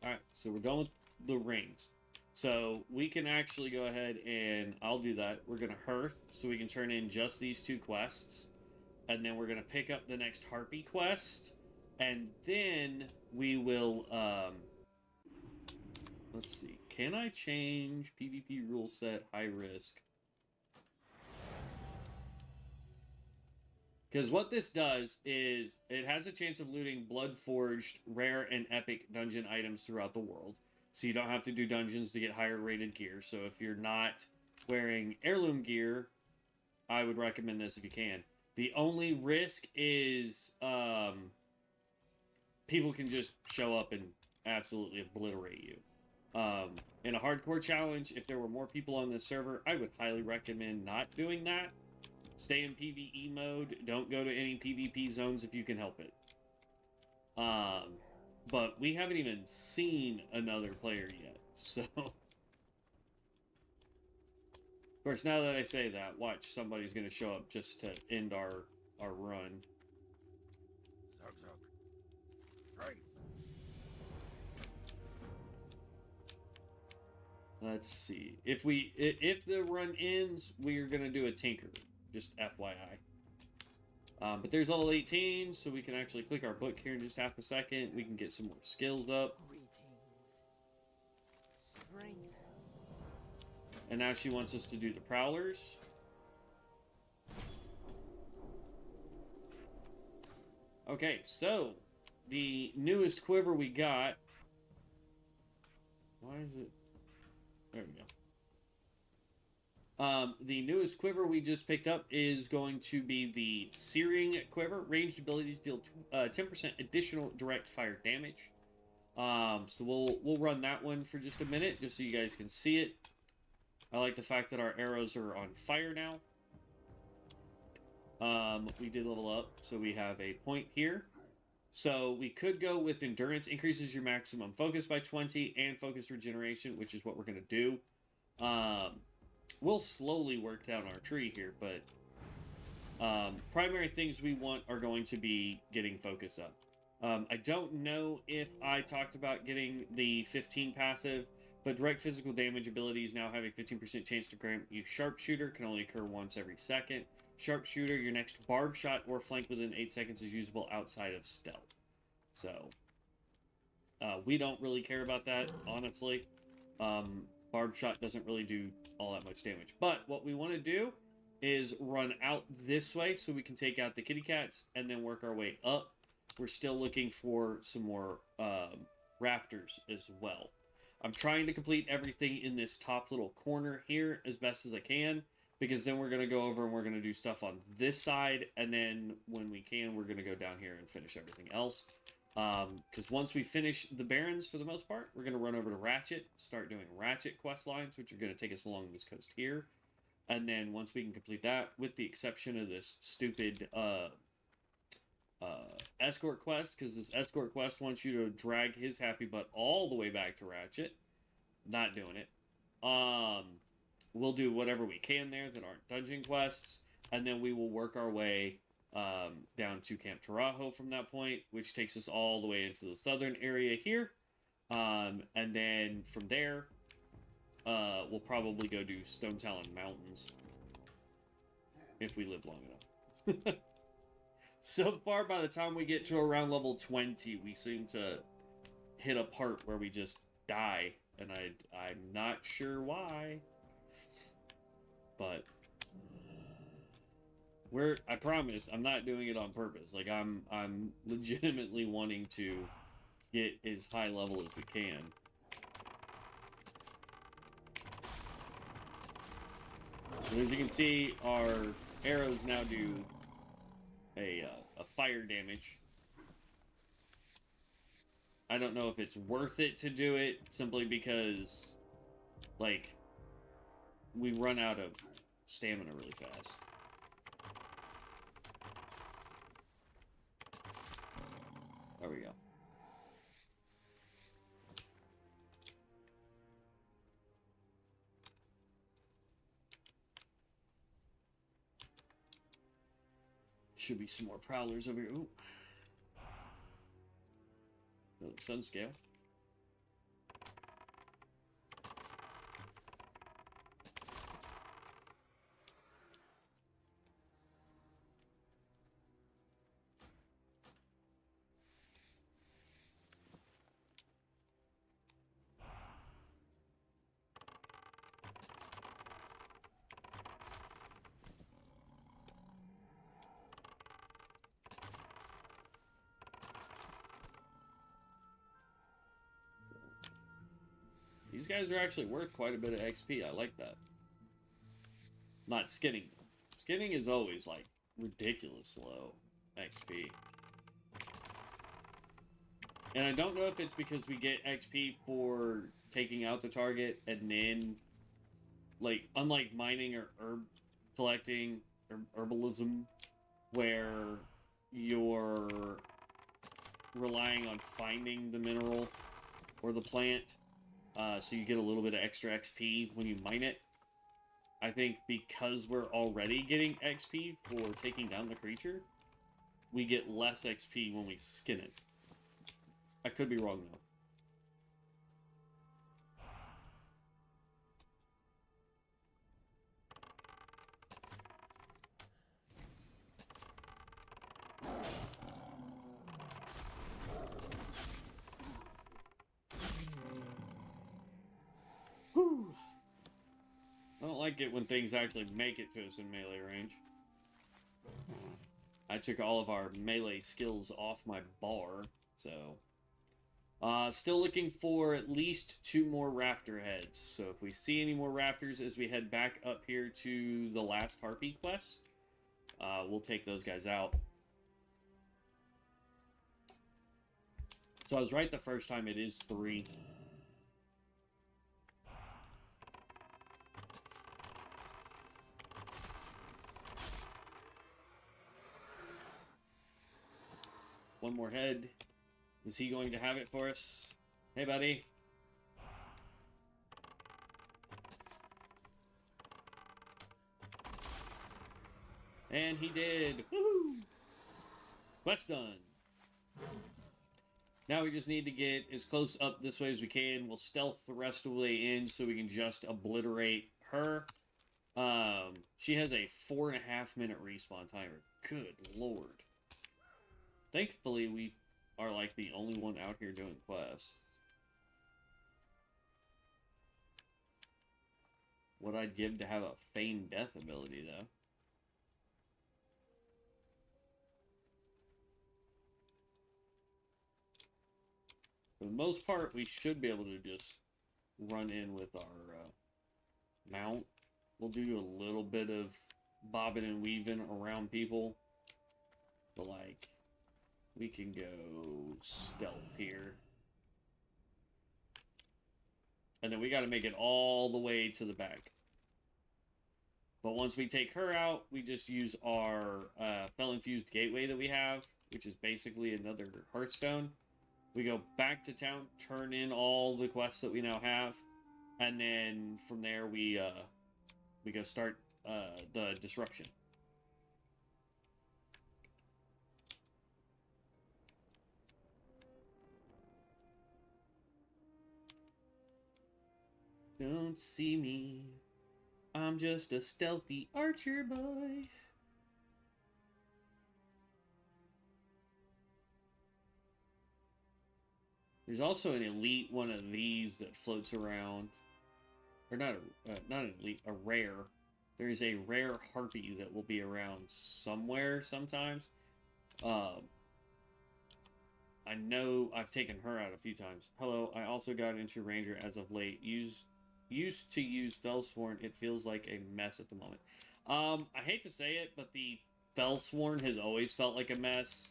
Alright, so we're done with the rings. So we can actually go ahead and I'll do that. We're going to hearth so we can turn in just these 2 quests. And then we're going to pick up the next Harpy quest. And then we will Let's see. Can I change PvP rule set high risk? Because what this does is it has a chance of looting blood-forged, rare, and epic dungeon items throughout the world. So you don't have to do dungeons to get higher rated gear. So if you're not wearing heirloom gear, I would recommend this if you can. The only risk is people can just show up and absolutely obliterate you. In a hardcore challenge, if there were more people on this server, I would highly recommend not doing that. Stay in PvE mode. Don't go to any PvP zones if you can help it. But we haven't even seen another player yet, so... Of course, now that I say that, watch, somebody's going to show up just to end our run. Zug zug. Strength. Let's see. If the run ends, we are going to do a tinker. Just FYI. But there's level 18, so we can actually click our book here in just half a second. We can get some more skills up. Greetings. Strength. And now she wants us to do the prowlers. Okay, so the newest quiver we got. Why is it? There we go. The newest quiver we just picked up is going to be the Searing Quiver. Ranged abilities deal 10% additional direct fire damage. So we'll run that one for just a minute, just so you guys can see it. I like the fact that our arrows are on fire now. We did level up, so we have a point here. So we could go with Endurance, increases your maximum focus by 20, and focus regeneration, which is what we're going to do. We'll slowly work down our tree here, but primary things we want are going to be getting focus up. I don't know if I talked about getting the 15 passive, but direct physical damage abilities now have a 15% chance to grant you Sharpshooter, can only occur once every second. Sharpshooter, your next barb shot or flank within 8 seconds is usable outside of stealth. So, we don't really care about that, honestly. Barb shot doesn't really do all that much damage. But what we want to do is run out this way so we can take out the kitty cats and then work our way up. We're still looking for some more raptors as well. I'm trying to complete everything in this top little corner here as best as I can, because then we're going to go over and we're going to do stuff on this side, and then when we can, we're going to go down here and finish everything else. Because once we finish the Barrens, for the most part, we're going to run over to Ratchet, start doing Ratchet quest lines, which are going to take us along this coast here. And then once we can complete that, with the exception of this stupid escort quest, because this escort quest wants you to drag his happy butt all the way back to Ratchet. Not doing it. We'll do whatever we can there that aren't dungeon quests, and then we will work our way down to Camp Tarajo from that point, which takes us all the way into the southern area here. And then from there, we'll probably go do Stone Talon Mountains if we live long enough. So far, by the time we get to around level 20, we seem to hit a part where we just die, and I'm not sure why. But I promise, I'm not doing it on purpose. Like, I'm legitimately wanting to get as high level as we can. So as you can see, our arrows now do a fire damage. I don't know if it's worth it to do it, simply because, like, we run out of stamina really fast. There we go. Should be some more prowlers over here. Ooh. Another sun scale. These guys are actually worth quite a bit of XP. I like that. Not skinning. Skinning is always, like, ridiculous low XP. And I don't know if it's because we get XP for taking out the target and then, like, unlike mining or herb collecting or herbalism, where you're relying on finding the mineral or the plant, so you get a little bit of extra XP when you mine it. I think because we're already getting XP for taking down the creature, we get less XP when we skin it. I could be wrong, though. Whew. I don't like it when things actually make it to us in melee range. I took all of our melee skills off my bar, so... still looking for at least 2 more raptor heads. So if we see any more raptors as we head back up here to the last Harpy quest, we'll take those guys out. So I was right the first time, it is 3. One more head. Is he going to have it for us? Hey, buddy. And he did. Woohoo! Quest done. Now we just need to get as close up this way as we can. We'll stealth the rest of the way in so we can just obliterate her. She has a 4.5 minute respawn timer. Good lord. Thankfully, we are like the only one out here doing quests. What I'd give to have a feigned death ability, though. For the most part, we should be able to just run in with our mount. We'll do a little bit of bobbing and weaving around people. But, like, we can go stealth here. And then we got to make it all the way to the back. But once we take her out, we just use our Fel-infused gateway that we have, which is basically another Hearthstone. We go back to town, turn in all the quests that we now have, and then from there we go start the disruption. Don't see me, I'm just a stealthy archer boy. There's also an elite one of these that floats around. Or not an elite, a rare. There's a rare harpy that will be around somewhere sometimes. I know I've taken her out a few times. Hello, I also got into Ranger as of late. Used to use Fellsworn. It feels like a mess at the moment. I hate to say it, but the Fellsworn has always felt like a mess.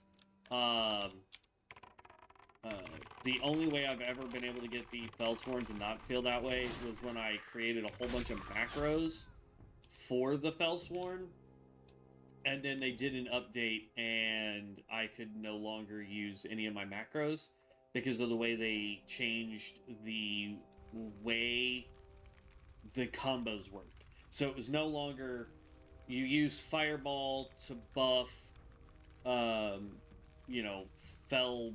The only way I've ever been able to get the Fellsworn to not feel that way was when I created a whole bunch of macros for the Fellsworn, and then they did an update, and I could no longer use any of my macros because of the way they changed the way the combos worked. So it was no longer you use Fireball to buff, you know, Fell.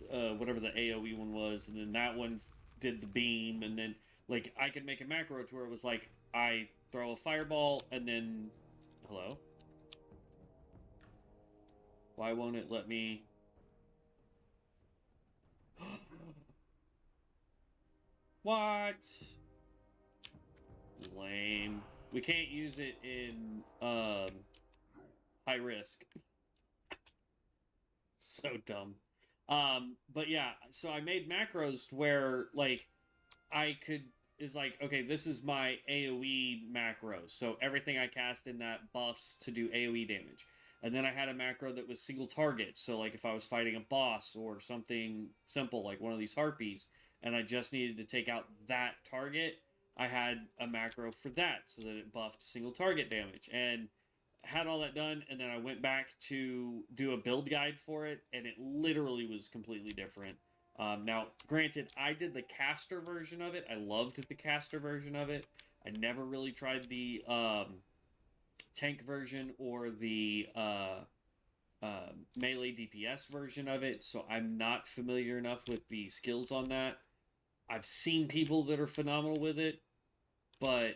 Whatever the AoE one was, and then that one did the beam, and then, like, I could make a macro to where it was like, I throw a fireball, and then... Hello? Why won't it let me... What? Lame. We can't use it in, high risk. So dumb. But yeah, so I made macros where, like, I could is like, okay, this is my AoE macro, so everything I cast in that buffs to do AoE damage. And then I had a macro that was single target, so like if I was fighting a boss or something simple like one of these harpies, and I just needed to take out that target, I had a macro for that so that it buffed single target damage. And had all that done, and then I went back to do a build guide for it, and it literally was completely different. Now, granted, I did the caster version of it. I loved the caster version of it. I never really tried the tank version or the melee DPS version of it, so I'm not familiar enough with the skills on that. I've seen people that are phenomenal with it, but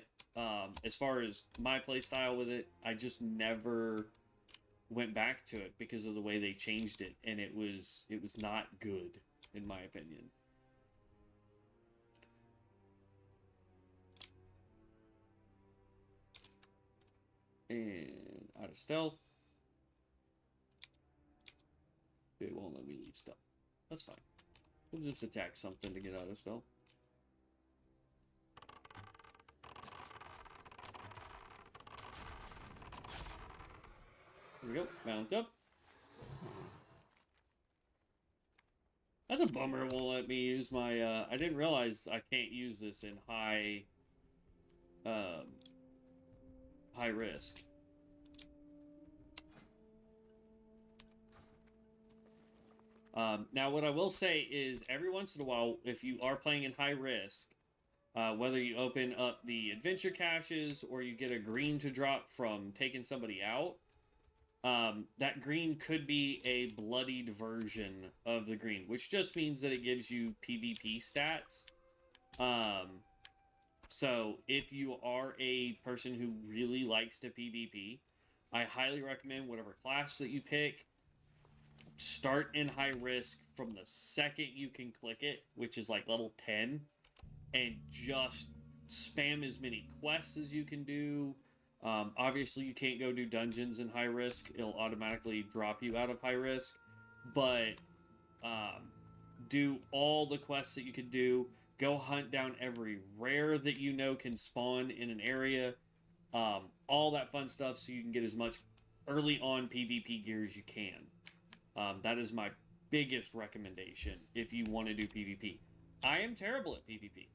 as far as my playstyle with it, I just never went back to it because of the way they changed it, and it was not good, in my opinion. And out of stealth. It won't let me leave stealth. That's fine. We'll just attack something to get out of stealth. There we go. Mount up. That's a bummer it won't let me use my, I didn't realize I can't use this in high risk. Now, what I will say is every once in a while, if you are playing in high risk, whether you open up the adventure caches or you get a green to drop from taking somebody out, that green could be a bloodied version of the green, which just means that it gives you PvP stats. So if you are a person who really likes to PvP, I highly recommend whatever class that you pick, start in high risk from the second you can click it, which is like level 10, and just spam as many quests as you can do. Obviously, you can't go do dungeons in high risk. It'll automatically drop you out of high risk. But do all the quests that you can do. Go hunt down every rare that you know can spawn in an area. All that fun stuff so you can get as much early on PvP gear as you can. That is my biggest recommendation if you want to do PvP. I am terrible at PvP.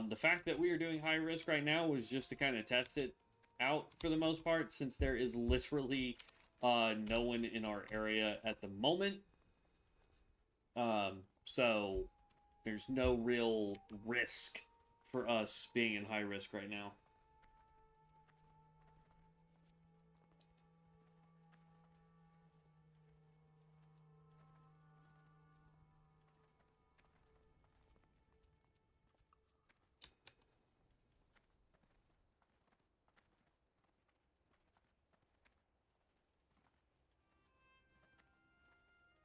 The fact that we are doing high risk right now was just to kind of test it out for the most part, since there is literally no one in our area at the moment. So there's no real risk for us being in high risk right now.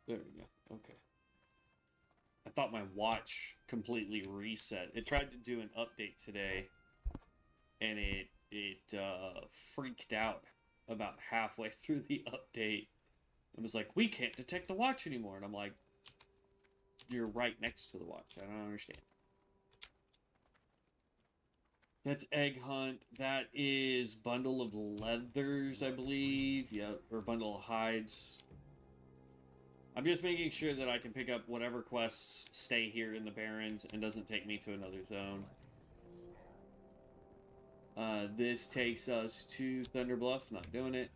There we go. Okay. I thought my watch completely reset. It tried to do an update today, and it freaked out about halfway through the update. It was like, we can't detect the watch anymore. And I'm like, you're right next to the watch. I don't understand. That's Egg Hunt. That is Bundle of Leathers, I believe. Yeah, or Bundle of Hides. I'm just making sure that I can pick up whatever quests stay here in the Barrens and doesn't take me to another zone. This takes us to Thunder Bluff. Not doing it.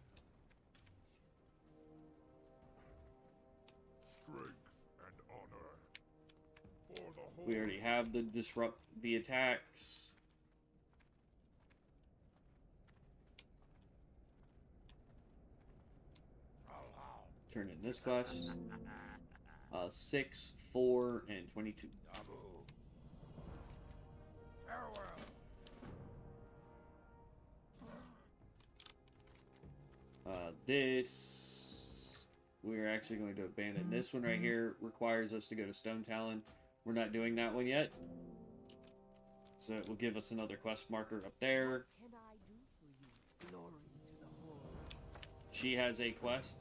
Strength and honor. For the whole We already have the disrupt the attacks. Turn in this quest. 6, 4, and 22. Dabu. Farewell. This, we're actually going to abandon. This one right here requires us to go to Stone Talon. We're not doing that one yet. So it will give us another quest marker up there. What can I do for you? Glory to the whole. She has a quest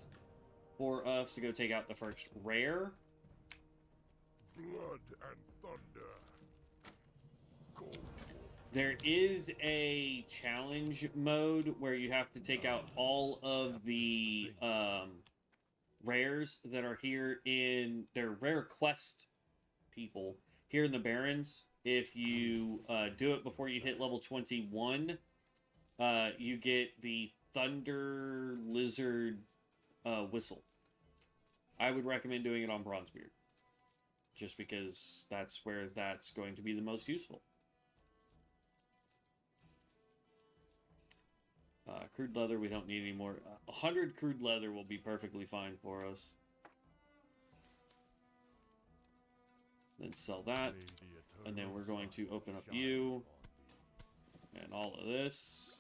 for us to go take out the first rare. Blood and thunder. There is a challenge mode where you have to take out all of the rares that are here in... They're rare quest people here in the Barrens. If you do it before you hit level 21, you get the Thunder Lizard whistle. I would recommend doing it on Bronzebeard, just because that's where that's going to be the most useful. Crude leather, we don't need any more. 100 crude leather will be perfectly fine for us. Then sell that. And then we're going to open up you. And all of this.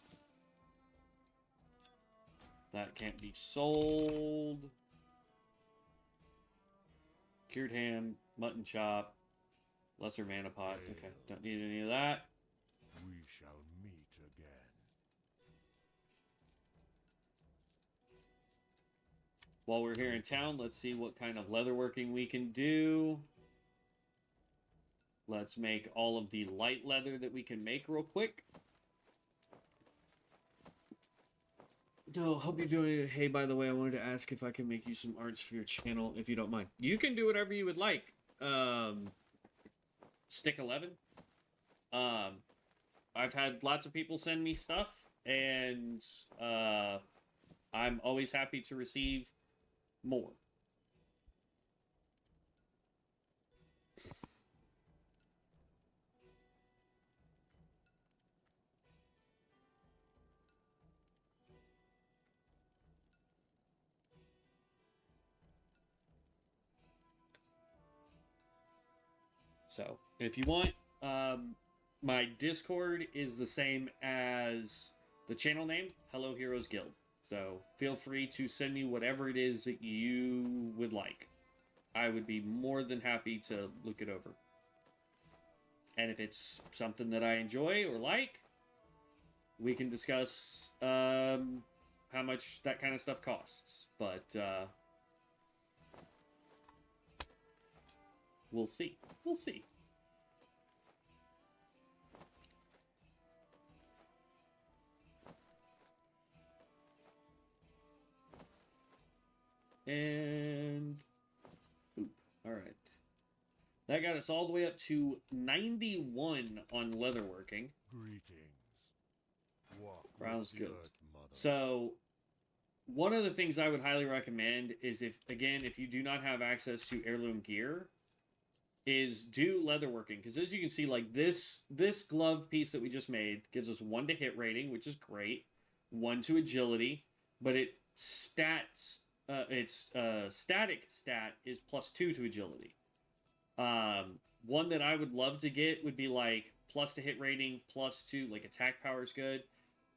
That can't be sold. Cured ham, mutton chop, lesser mana pot. Okay, don't need any of that. We shall meet again. While we're here in town, let's see what kind of leatherworking we can do. Let's make all of the light leather that we can make real quick. No, hope you're doing it. Hey, by the way, I wanted to ask if I can make you some arts for your channel, if you don't mind. You can do whatever you would like. Stick 11. I've had lots of people send me stuff, and I'm always happy to receive more. So, if you want, my Discord is the same as the channel name, Hello Heroes Guild. So, feel free to send me whatever it is that you would like. I would be more than happy to look it over. And if it's something that I enjoy or like, we can discuss how much that kind of stuff costs. But, we'll see. We'll see. And... Oop. Alright. That got us all the way up to 91 on leatherworking. Greetings. Walk Brown's with the good. earth, mother. So, one of the things I would highly recommend is if you do not have access to heirloom gear, is do leatherworking. Because as you can see, like this glove piece that we just made gives us 1 to hit rating, which is great. 1 to agility, but its static stat is +2 to agility. One that I would love to get would be like plus to hit rating, +2, like attack power is good.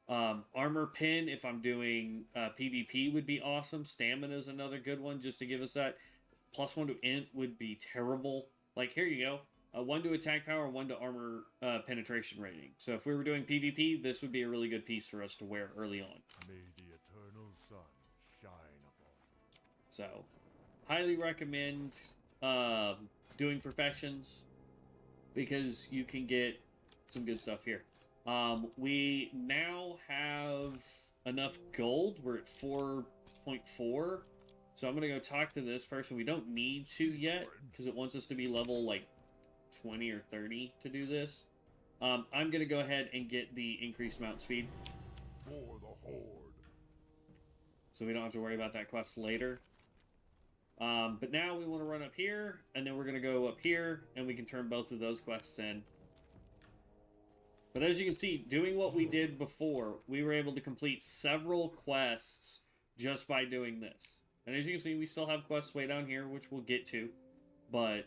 Armor pin, if I'm doing PvP, would be awesome. Stamina is another good one, just to give us that. +1 to int would be terrible. Like, here you go. 1 to attack power, 1 to armor penetration rating. So if we were doing PvP, this would be a really good piece for us to wear early on. May the eternal sun shine upon you. So, highly recommend doing professions, because you can get some good stuff here. We now have enough gold. We're at 4.4. So I'm going to go talk to this person. We don't need to yet, because it wants us to be level, like, 20 or 30 to do this. I'm going to go ahead and get the increased mount speed, For the horde. so we don't have to worry about that quest later. But now we want to run up here, and then we're going to go up here, and we can turn both of those quests in. But as you can see, doing what we did before, we were able to complete several quests just by doing this. And as you can see, we still have quests way down here, which we'll get to. But,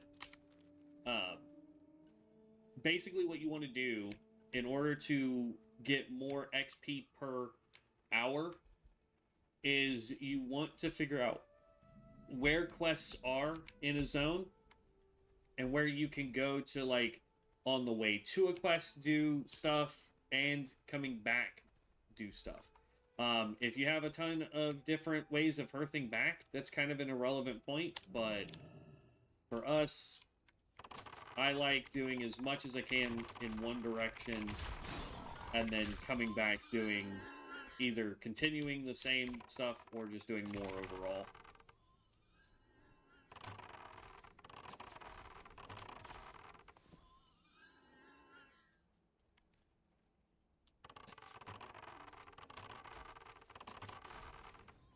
basically what you want to do in order to get more XP per hour is you want to figure out where quests are in a zone and where you can go to, like, on the way to a quest do stuff and coming back do stuff. If you have a ton of different ways of hearthing back, that's kind of an irrelevant point, but for us, I like doing as much as I can in one direction and then coming back doing either continuing the same stuff or just doing more overall.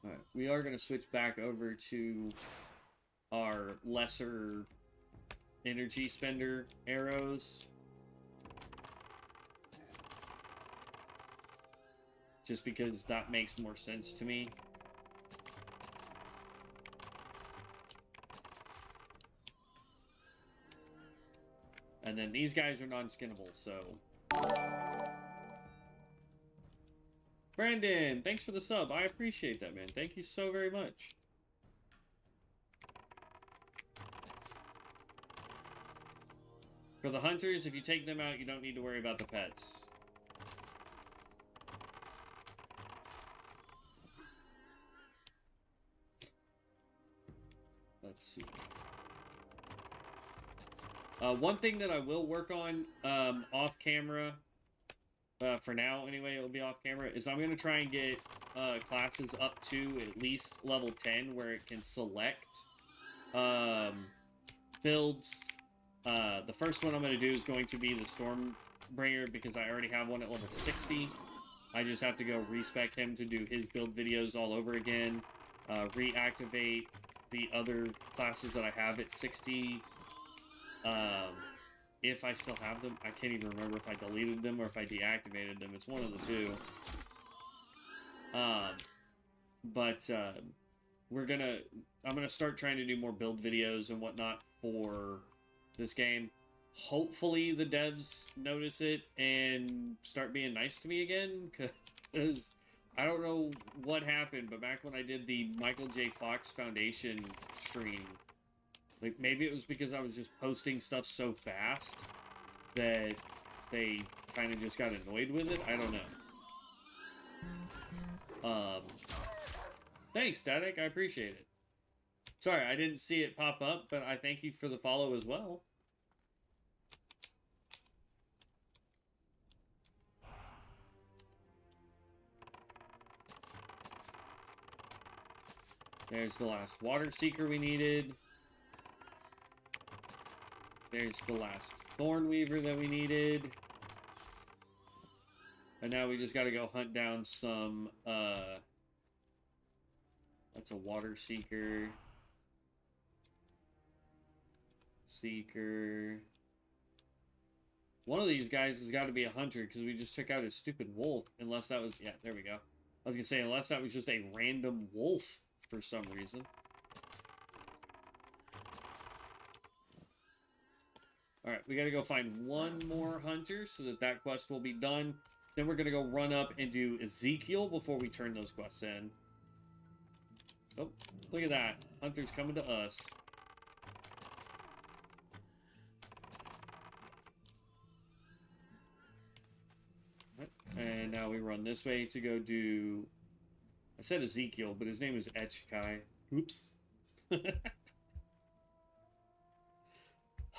Alright, we are going to switch back over to our lesser energy spender arrows. Just because that makes more sense to me. And then these guys are non-skinnable, so... Brandon, thanks for the sub. I appreciate that, man. Thank you so very much. For the hunters, if you take them out, you don't need to worry about the pets. Let's see. One thing that I will work on off camera, for now anyway, it'll be off camera, is I'm going to try and get classes up to at least level 10 where it can select builds. The first one I'm going to do is going to be the Stormbringer because I already have one at level 60. I just have to go respec him to do his build videos all over again, reactivate the other classes that I have at 60. If I still have them, I can't even remember if I deleted them or if I deactivated them. It's one of the two. I'm gonna start trying to do more build videos and whatnot for this game. Hopefully the devs notice it and start being nice to me again, because I don't know what happened, but back when I did the Michael J. Fox Foundation stream, like, maybe it was because I was just posting stuff so fast that they kind of just got annoyed with it. I don't know. Thanks, Static. I appreciate it. Sorry, I didn't see it pop up, but I thank you for the follow as well. There's the last water seeker we needed. There's the last thorn weaver that we needed. And now we just got to go hunt down some, that's a water seeker. Seeker. One of these guys has got to be a hunter because we just took out his stupid wolf. Unless that was, yeah, there we go. I was going to say, unless that was just a random wolf for some reason. Alright, we gotta go find one more hunter so that that quest will be done. Then we're gonna go run up and do Ezekiel before we turn those quests in. Oh, look at that. Hunter's coming to us. And now we run this way to go do... I said Ezekiel, but his name is Etchikai. Oops.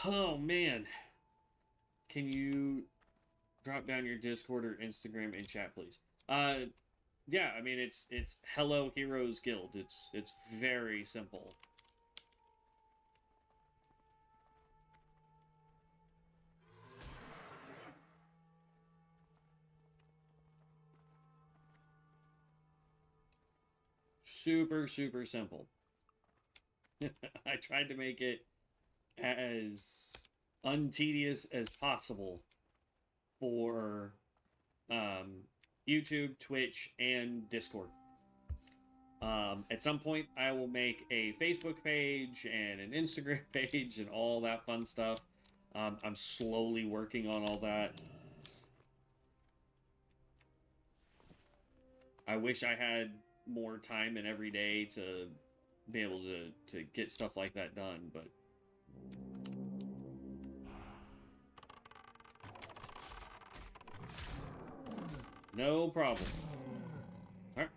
Oh, man. Can you drop down your Discord or Instagram in chat, please? Yeah, I mean, it's Hello Heroes Guild. It's very simple. Super, super simple. I tried to make it as untedious as possible for YouTube, Twitch, and Discord. At some point, I will make a Facebook page and an Instagram page and all that fun stuff. I'm slowly working on all that. I wish I had more time in every day to be able to get stuff like that done, but no problem. Alright.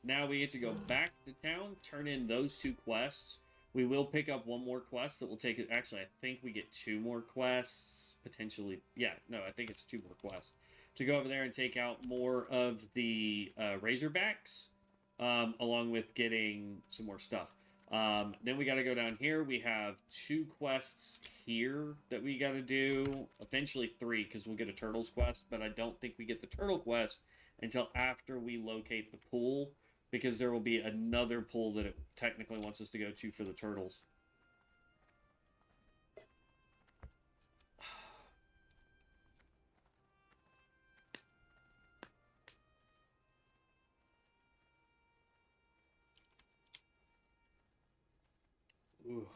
Now we get to go back to town, turn in those two quests. We will pick up one more quest that will take it. Actually, I think we get 2 more quests potentially. Yeah, no, I think it's 2 more quests to go over there and take out more of the Razorbacks, along with getting some more stuff. Then we got to go down here. We have 2 quests here that we got to do. Eventually 3, because we'll get a turtles quest, but I don't think we get the turtle quest until after we locate the pool, because there will be another pool that it technically wants us to go to for the turtles. Ooh.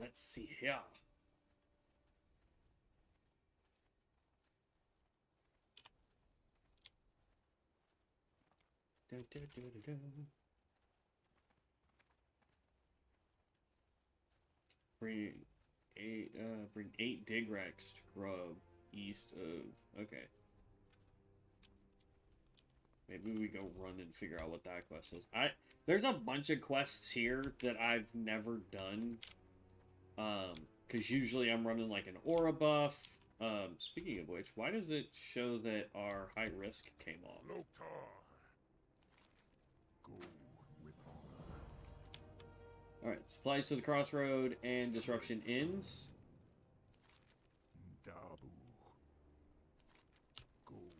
Let's see here. Da, da, da, da, da. Bring 8 dig racks to grub east of. Okay. Maybe we go run and figure out what that quest is. There's a bunch of quests here that I've never done. Because usually I'm running like an aura buff. Speaking of which, why does it show that our high risk came off? Loktar. Go with honor. Alright, supplies to the crossroad and disruption ends. Dabu. Go with honor.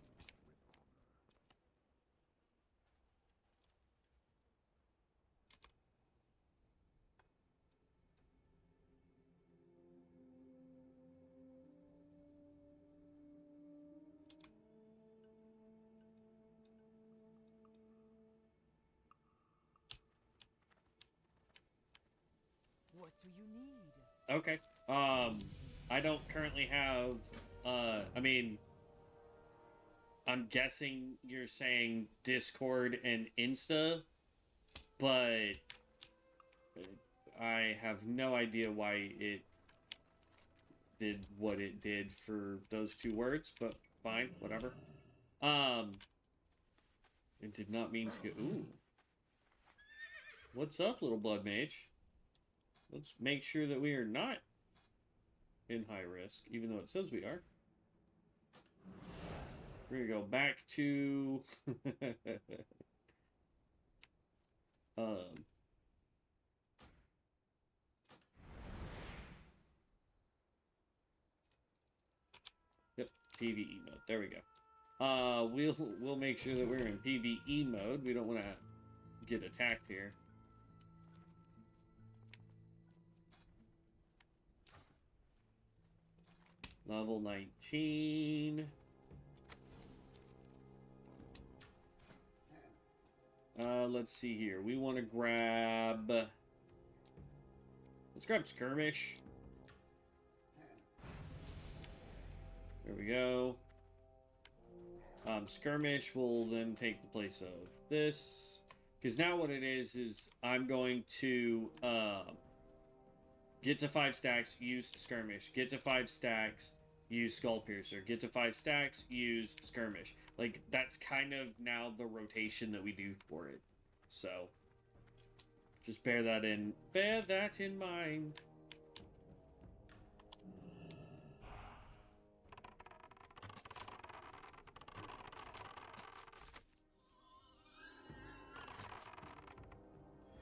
What do you need? Okay. I don't currently have, I mean, I'm guessing you're saying Discord and Insta, but I have no idea why it did what it did for those 2 words, but fine, whatever. It did not mean to go. Ooh. What's up, little blood mage? Let's make sure that we are not in high risk, even though it says we are. We're gonna go back to yep, PvE mode. There we go. We'll make sure that we're in PvE mode. We don't want to get attacked here. Level 19. Let's see here. We want to grab. Let's grab skirmish. There we go. Skirmish will then take the place of this. Because now what it is I'm going to get to 5 stacks, use skirmish. Get to 5 stacks, use skull piercer. Get to 5 stacks, use skirmish. Like, that's kind of now the rotation that we do for it. So, just bear that in mind.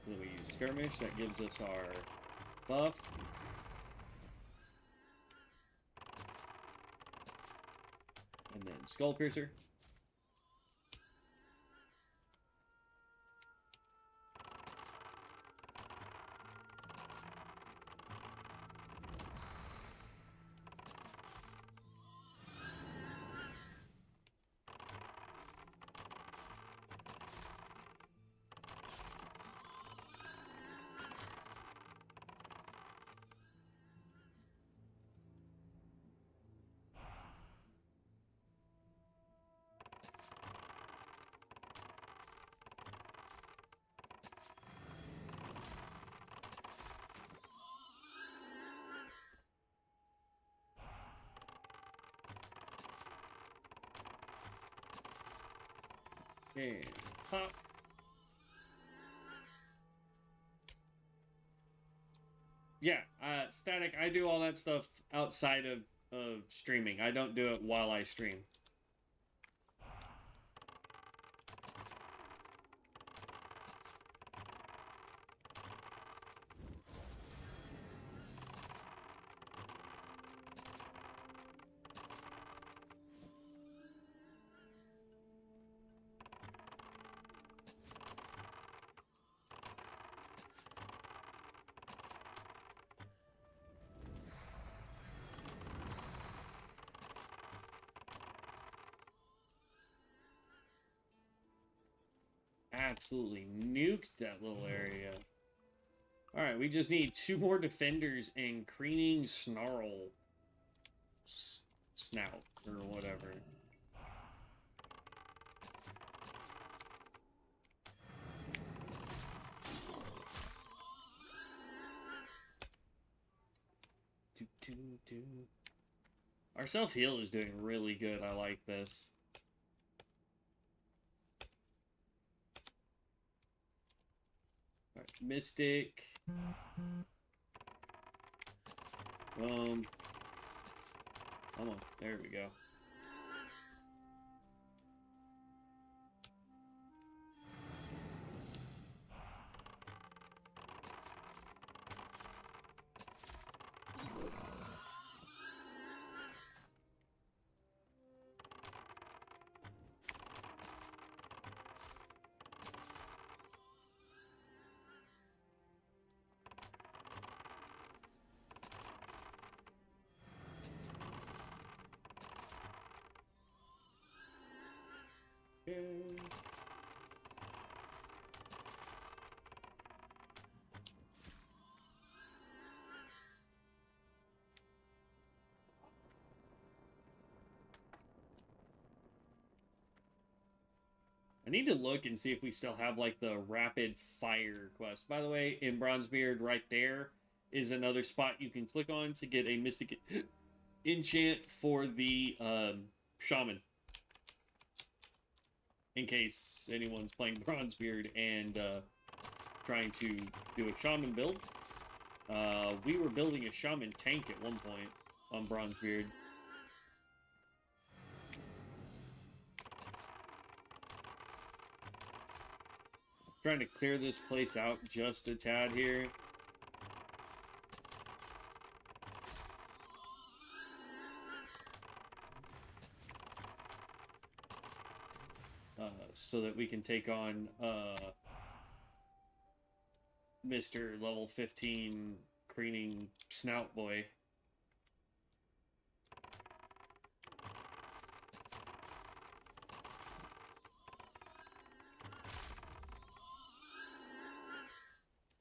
Then we use skirmish. That gives us our buff. And then skull piercer. And pop. Yeah, Static, I do all that stuff outside of streaming. I don't do it while I stream. Absolutely nuked that little area. Alright, we just need 2 more defenders and Creening Snarl Snout, or whatever. Our self-heal is doing really good. I like this. Alright, Mystic. Come on, there we go. I need to look and see if we still have, like, the rapid fire quest. By the way, in Bronzebeard, right there is another spot you can click on to get a mystic enchant for the shaman. In case anyone's playing Bronzebeard and trying to do a shaman build. We were building a shaman tank at one point on Bronzebeard. Trying to clear this place out just a tad here. So that we can take on Mr. Level 15 Creening Snout Boy.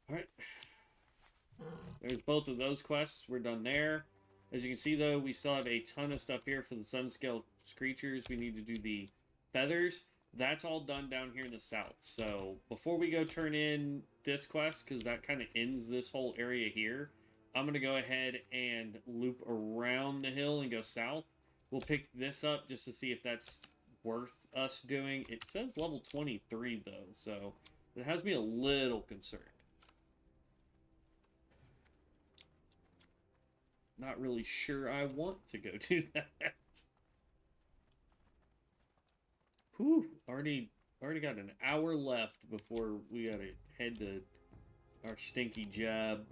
Alright. There's both of those quests. We're done there. As you can see, though, we still have a ton of stuff here for the Sunscale creatures. We need to do the feathers. That's all done down here in the south. So before we go turn in this quest, because that kind of ends this whole area here, I'm going to go ahead and loop around the hill and go south. We'll pick this up just to see if that's worth us doing. It says level 23, though, so it has me a little concerned. Not really sure I want to go do that. Whew, already got an hour left before we gotta head to our stinky job.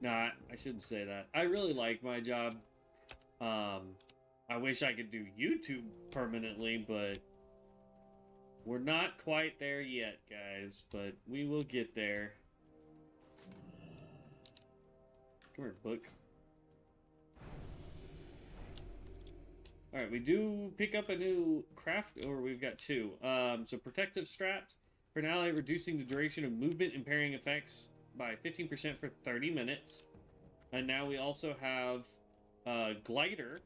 Nah, I shouldn't say that. I really like my job. I wish I could do YouTube permanently, but we're not quite there yet, guys. But we will get there. Come here, book. Alright, we do pick up a new craft, or we've got 2. So protective straps, for an ally, reducing the duration of movement and parrying effects by 15% for 30 minutes. And now we also have glider.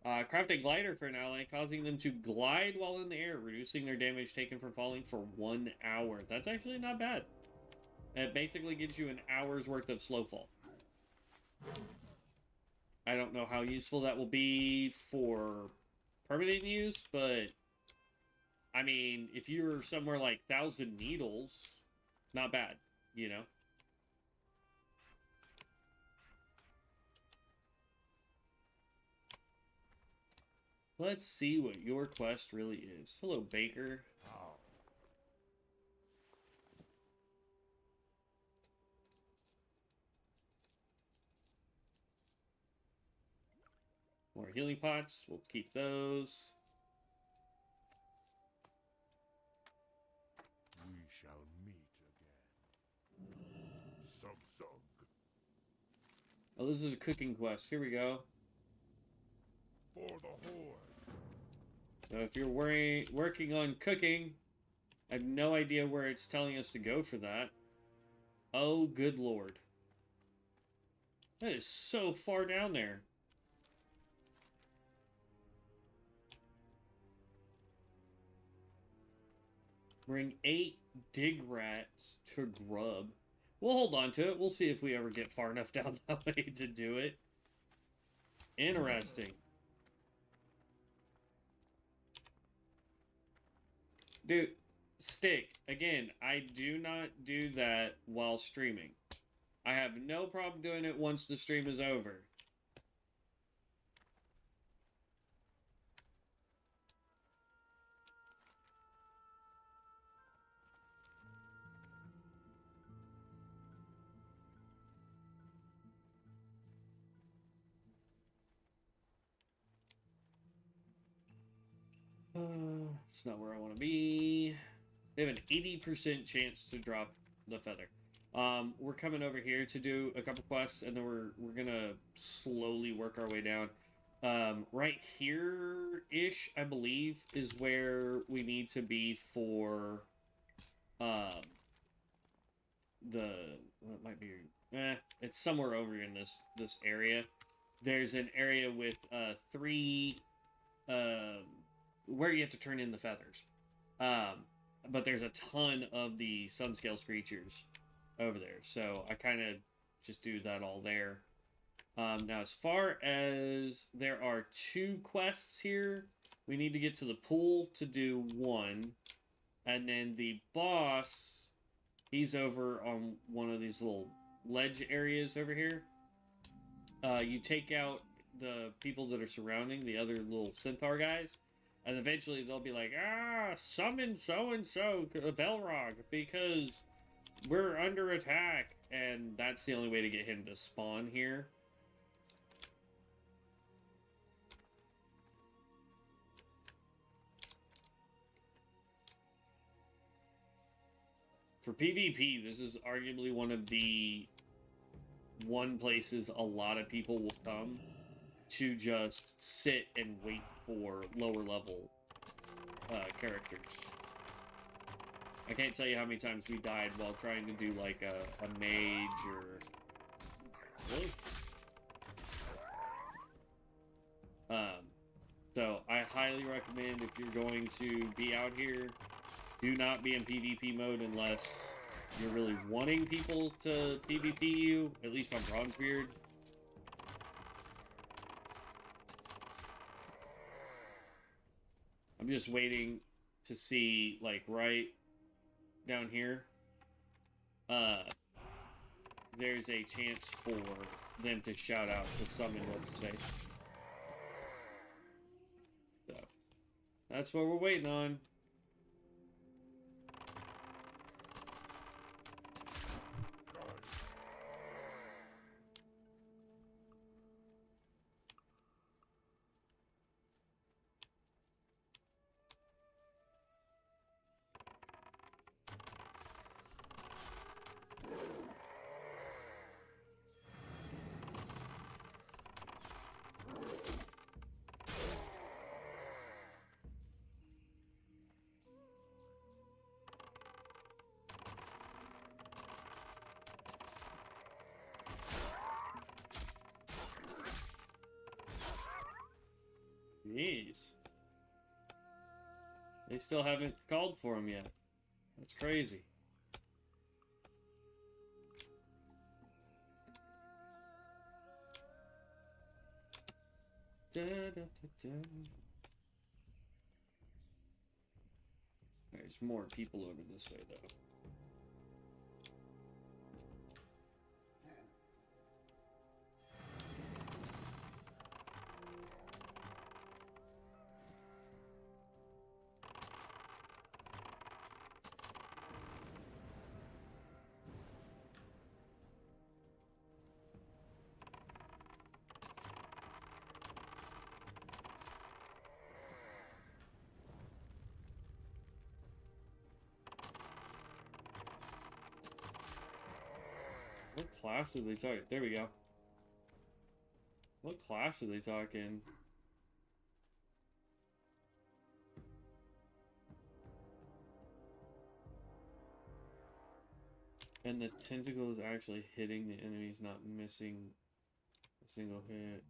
Craft a glider for an ally, causing them to glide while in the air, reducing their damage taken from falling for 1 hour. That's actually not bad. It basically gives you an hour's worth of slow fall. I don't know how useful that will be for permanent use, but I mean, if you're somewhere like Thousand Needles, not bad, you know? Let's see what your quest really is. Hello, Baker. How? More healing pots. We'll keep those. We shall meet again. Sug. Oh, this is a cooking quest. Here we go. For the Horde. So if you're working on cooking, I have no idea where it's telling us to go for that. Oh, good lord. That is so far down there. Bring 8 dig rats to grub. We'll hold on to it. We'll see if we ever get far enough down that way to do it. Interesting. Dude, stick. Again, I do not do that while streaming. I have no problem doing it once the stream is over. It's not where I want to be. They have an 80% chance to drop the feather. We're coming over here to do a couple quests, and then we're gonna slowly work our way down. Right here-ish, I believe, is where we need to be for the well, it might be it's somewhere over in this area. There's an area with 3 where you have to turn in the feathers. But there's a ton of the Sunscale Screechers over there, so I kind of just do that all there. Now, as far as there are 2 quests here, we need to get to the pool to do 1, and then the boss, he's over on one of these little ledge areas over here. You take out the people that are surrounding the other little centaur guys, and eventually they'll be like, summon so-and-so, Velrog, because we're under attack. And that's the only way to get him to spawn here. For PvP, this is arguably one of the places a lot of people will come to just sit and wait for lower level characters. I can't tell you how many times we died while trying to do like a mage or... Really? So I highly recommend, if you're going to be out here, do not be in PvP mode unless you're really wanting people to PvP you, at least on Bronzebeard. I'm just waiting to see, like, right down here, there's a chance for them to shout out to summon what to say. So, that's what we're waiting on. Jeez. They still haven't called for him yet. That's crazy. Da, da, da, da. There's more people over this way, though. What class are they talking? There we go. What class are they talking? And the tentacle is actually hitting the enemies, not missing a single hit.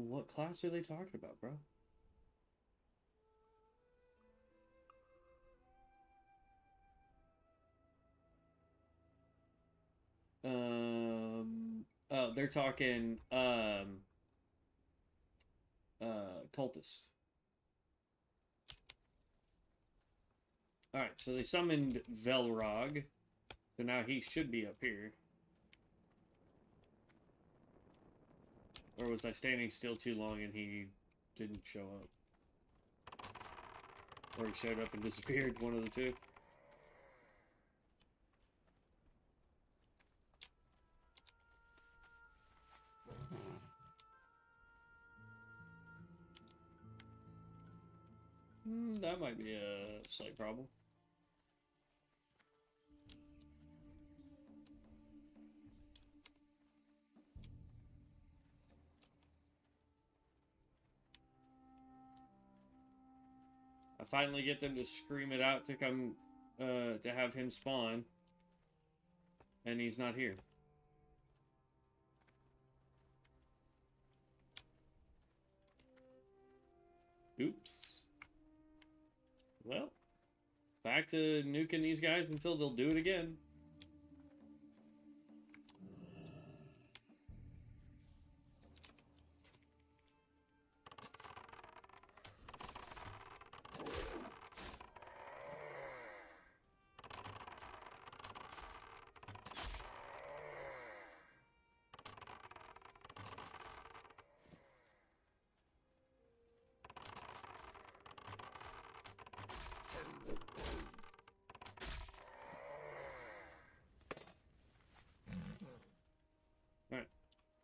What class are they talking about, bro? Oh, they're talking, cultist. Alright, so they summoned Velrog, so now he should be up here. Or was I standing still too long and he didn't show up? Or he showed up and disappeared, one of the two. That might be a slight problem. I finally get them to scream it out to come, to have him spawn. And he's not here. Oops. Well, back to nuking these guys until they'll do it again.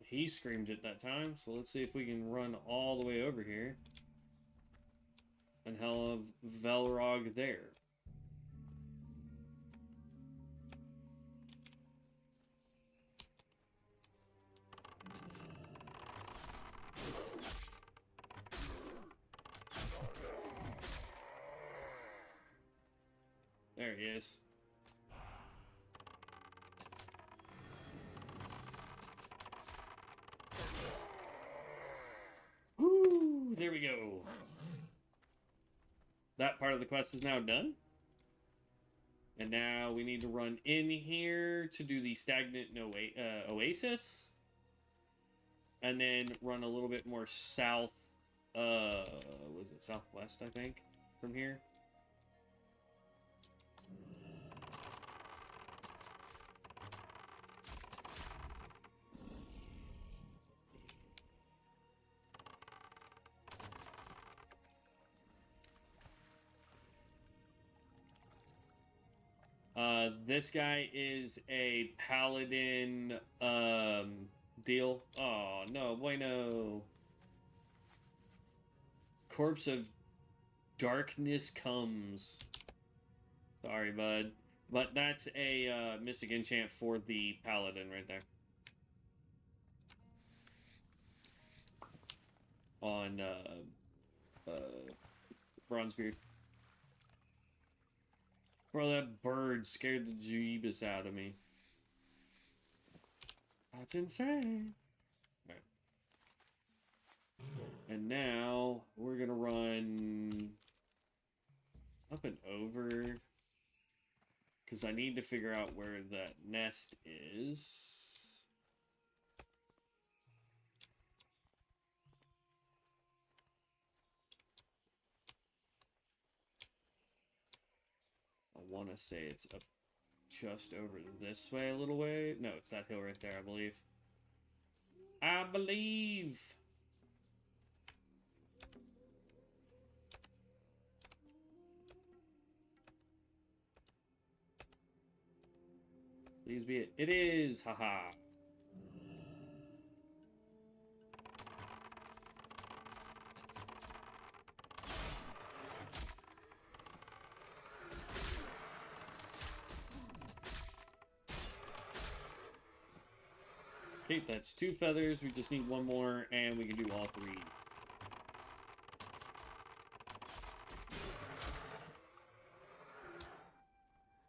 He screamed it that time, so let's see if we can run all the way over here and have Velrog there. There he is. Woo! There we go. That part of the quest is now done. And now we need to run in here to do the stagnant oasis. And then run a little bit more south, was it southwest, I think, from here. This guy is a paladin, deal. Oh, no, bueno. Corpse of Darkness comes. Sorry, bud. But that's a, mystic enchant for the paladin right there. On, Bronzebeard. Bro, that bird scared the jeebus out of me. That's insane. Alright. And now we're gonna run up and over. Because I need to figure out where that nest is. I want to say it's up just over this way a little way. No, it's that hill right there, I believe. I believe! Please be it. It is! Haha! Okay, that's 2 feathers. We just need 1 more, and we can do all 3.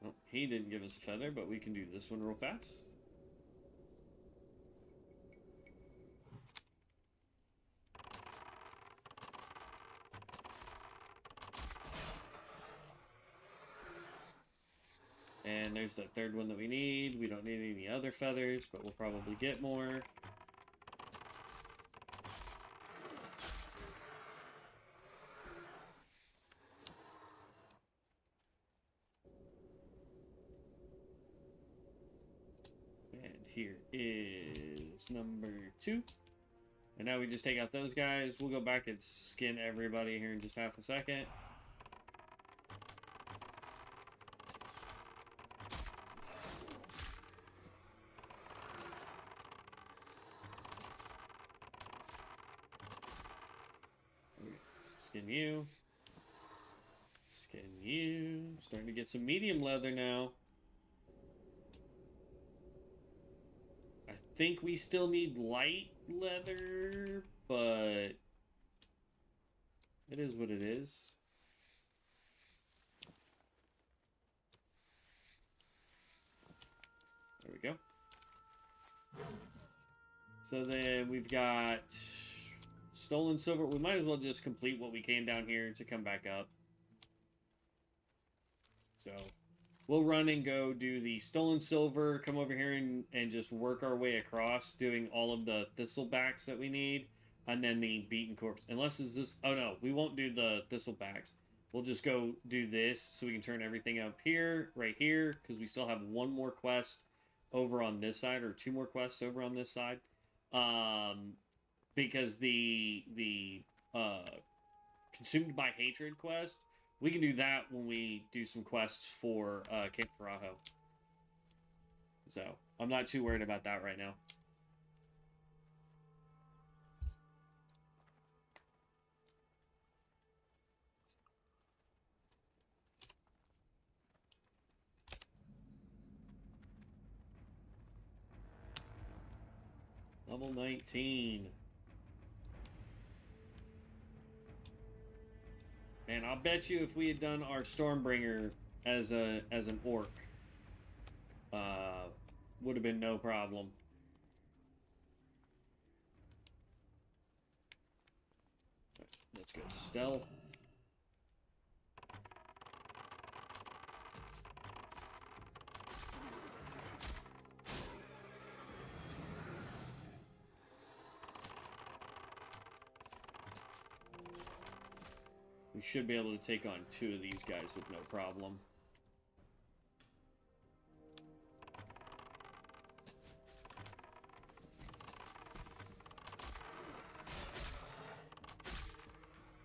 Well, he didn't give us a feather, but we can do this one real fast. And there's the 3rd one that we need. We don't need any other feathers, but we'll probably get more. And here is number 2. And now we just take out those guys. We'll go back and skin everybody here in just half a second. Skin you. Skin you. Starting to get some medium leather now. I think we still need light leather, but it is what it is. There we go. So then we've got stolen silver. We might as well just complete what we can down here to come back up. So we'll run and go do the stolen silver, come over here and just work our way across, doing all of the thistlebacks that we need, and then the beaten corpse. Unless is this... Oh, no, we won't do the thistlebacks. We'll just go do this so we can turn everything up here, right here, because we still have 1 more quest over on this side, or 2 more quests over on this side. Because the Consumed by Hatred quest, we can do that when we do some quests for Camp Farajo. So, I'm not too worried about that right now. Level 19. And I'll bet you if we had done our Stormbringer as an orc, would have been no problem. Let's go stealth. We should be able to take on 2 of these guys with no problem.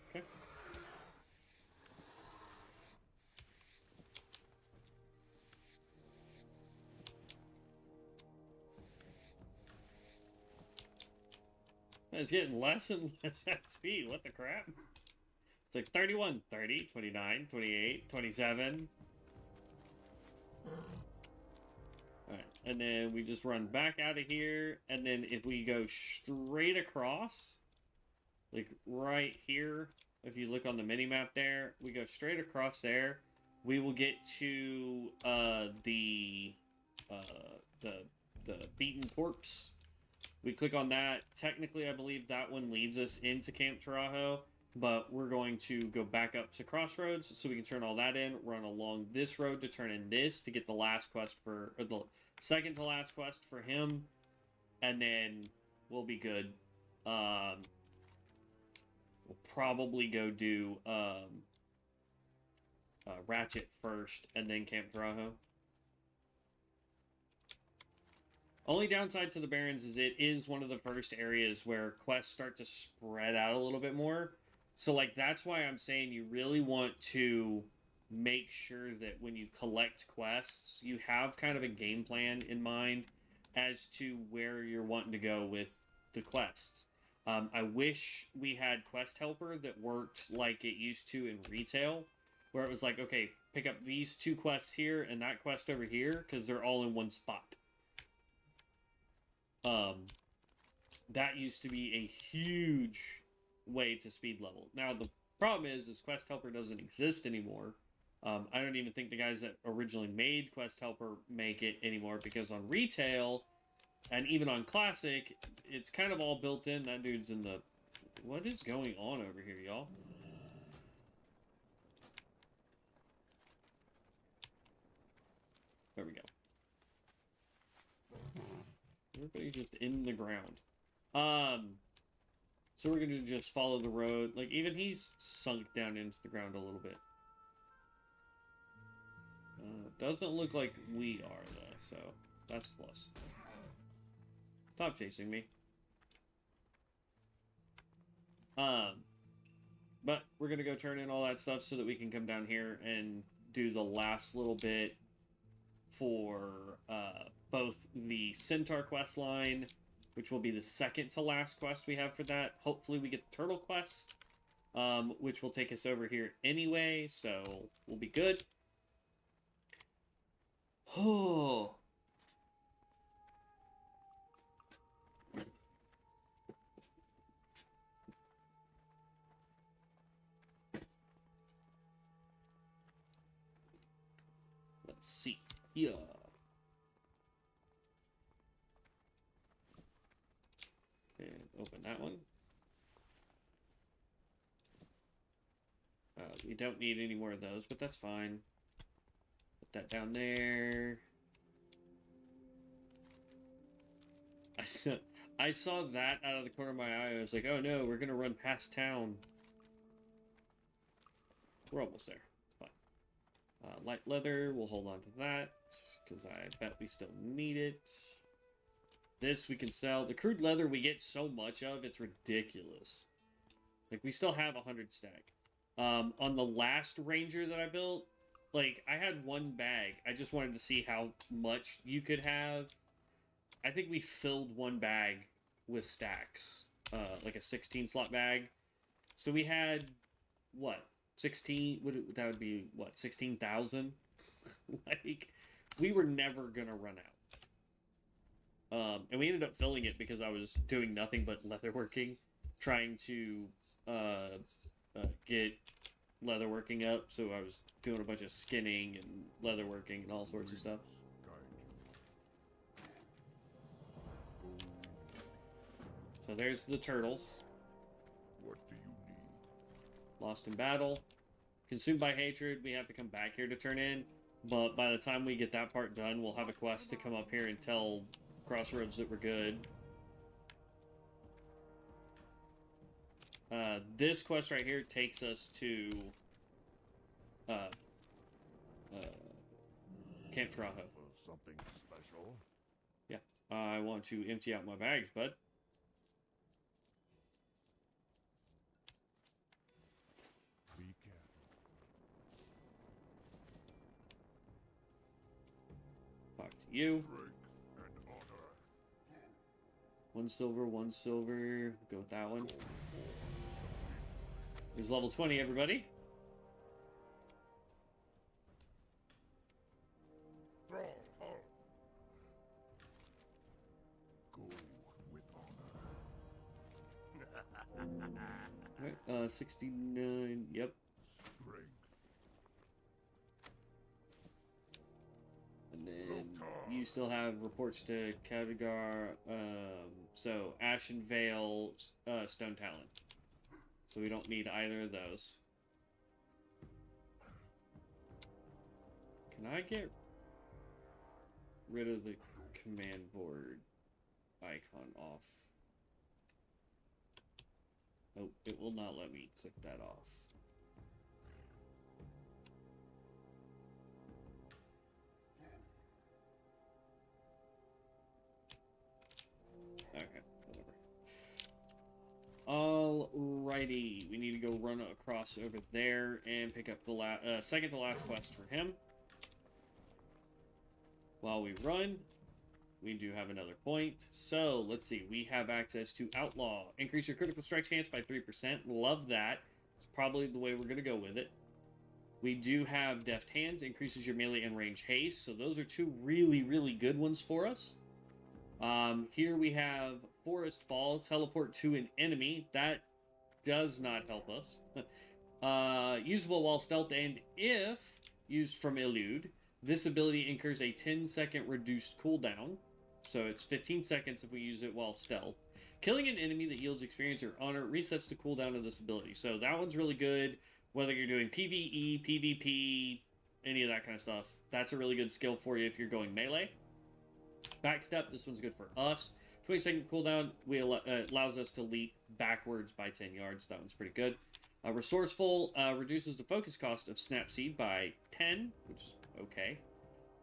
Okay. It's getting less and less XP. What the crap? It's like 31, 30, 29, 28, 27. Alright, and then we just run back out of here, and then if we go straight across, like right here, if you look on the mini-map there, we go straight across there, we will get to the beaten corpse. We click on that. Technically, I believe that one leads us into Camp Tarajo, but we're going to go back up to Crossroads so we can turn all that in, run along this road to turn in this to get the last quest for, or the second to last quest for him, and then we'll be good. We'll probably go do Ratchet first, and then Camp Tarajo. Only downside to the Barrens is it is one of the first areas where quests start to spread out a little bit more. So, like, that's why I'm saying you really want to make sure that when you collect quests, you have kind of a game plan in mind as to where you're wanting to go with the quests. I wish we had Quest Helper that worked like it used to in retail, where it was like, okay, pick up these 2 quests here and that quest over here, because they're all in one spot. That used to be a huge way to speed level. Now, the problem is Quest Helper doesn't exist anymore. I don't even think the guys that originally made Quest Helper make it anymore, because on retail, and even on Classic, it's kind of all built in. That dude's in the... What is going on over here, y'all? There we go. Everybody's just in the ground. So we're gonna just follow the road. Like, even he's sunk down into the ground a little bit. Doesn't look like we are, though, so that's a plus. Stop chasing me. But we're gonna go turn in all that stuff so that we can come down here and do the last little bit for both the Centaur quest line, which will be the second to last quest we have for that. Hopefully we get the Turtle quest, which will take us over here anyway, so we'll be good. Oh. Let's see. Yeah. And open that one. We don't need any more of those, but that's fine. Put that down there. I saw that out of the corner of my eye. I was like, oh no, we're gonna run past town. We're almost there. It's fine. Light leather, we'll hold on to that, because I bet we still need it. This we can sell. The crude leather we get so much of, it's ridiculous. Like, we still have 100 stack. On the last ranger that I built, like, I had 1 bag. I just wanted to see how much you could have. I think we filled 1 bag with stacks. Like a 16 slot bag. So we had, what? 16? That would be, what? 16,000? Like, we were never gonna run out. And we ended up filling it because I was doing nothing but leatherworking, trying to get leatherworking up. So I was doing a bunch of skinning and leatherworking and all sorts of stuff. So there's the turtles. What do you need? Lost in battle. Consumed by hatred. We have to come back here to turn in. But by the time we get that part done, we'll have a quest to come up here and tell Crossroads that we're good. This quest right here takes us to Camp Tarajo. Something special? Yeah, I want to empty out my bags, bud. Be careful. Talk to you. Strength and honor. 1 silver, 1 silver. Go with that one. There's level 20, everybody. Throw hard. Go with honor. Alright, 69. Yep. Strength. you still have reports to Kavagar, so Ashen Vale, Stone Talon. So we don't need either of those. Can I get rid of the command board icon off? Oh, it will not let me click that off. Okay, whatever. Alrighty, we need to go run across over there and pick up the second to last quest for him. While we run, we do have another point. So, let's see. We have access to Outlaw. Increase your critical strike chance by 3%. Love that. It's probably the way we're going to go with it. We do have Deft Hands. Increases your melee and range haste. So, those are two really, really good ones for us. Here we have Forest Fall. Teleport to an enemy. That does not help us. Usable while stealth, and if used from Elude, this ability incurs a 10-second reduced cooldown. So it's 15 seconds if we use it while stealth. Killing an enemy that yields experience or honor resets the cooldown of this ability. So that one's really good, whether you're doing PvE, PvP, any of that kind of stuff. That's a really good skill for you if you're going melee. Backstep, this one's good for us. 20-second cooldown allows us to leap backwards by 10 yards. That one's pretty good. Resourceful reduces the focus cost of Snapseed by 10, which is okay.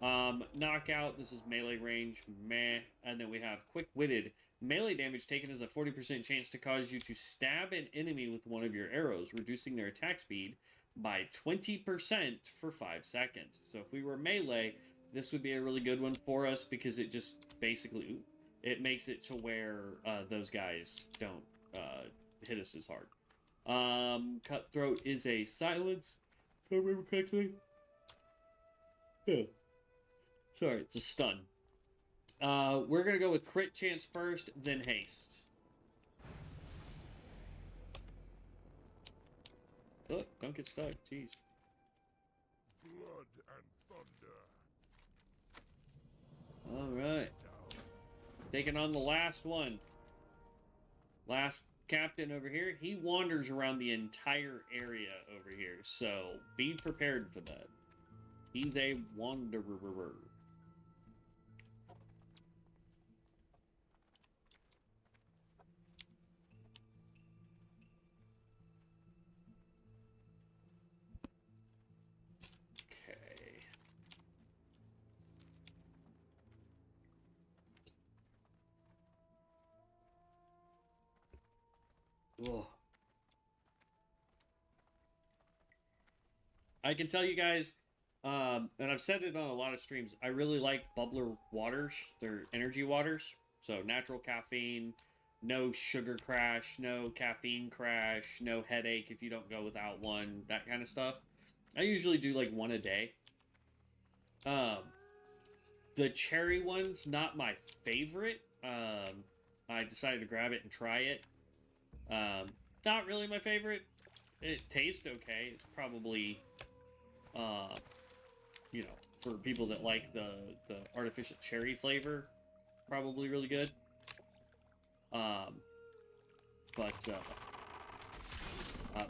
Knockout, this is melee range, meh. And then we have Quick-Witted. Melee damage taken as a 40% chance to cause you to stab an enemy with one of your arrows, reducing their attack speed by 20% for 5 seconds. So if we were melee, this would be a really good one for us because it just basically, it makes it to where those guys don't hit us as hard. Cutthroat is a silence, if I remember correctly. Yeah. Sorry, it's a stun. We're going to go with crit chance first, then haste. Oh, don't get stuck, jeez. Blood and thunder. Alright. Taking on the last one. Last captain over here. He wanders around the entire area over here, so be prepared for that. He's a wanderer. Okay. Ugh. I can tell you guys, and I've said it on a lot of streams, I really like bubbler waters. They're energy waters. So natural caffeine, no sugar crash, no caffeine crash, no headache if you don't go without one, that kind of stuff. I usually do like one a day. The cherry one's not my favorite. I decided to grab it and try it. Not really my favorite. It tastes okay. It's probably, you know, for people that like the artificial cherry flavor, probably really good.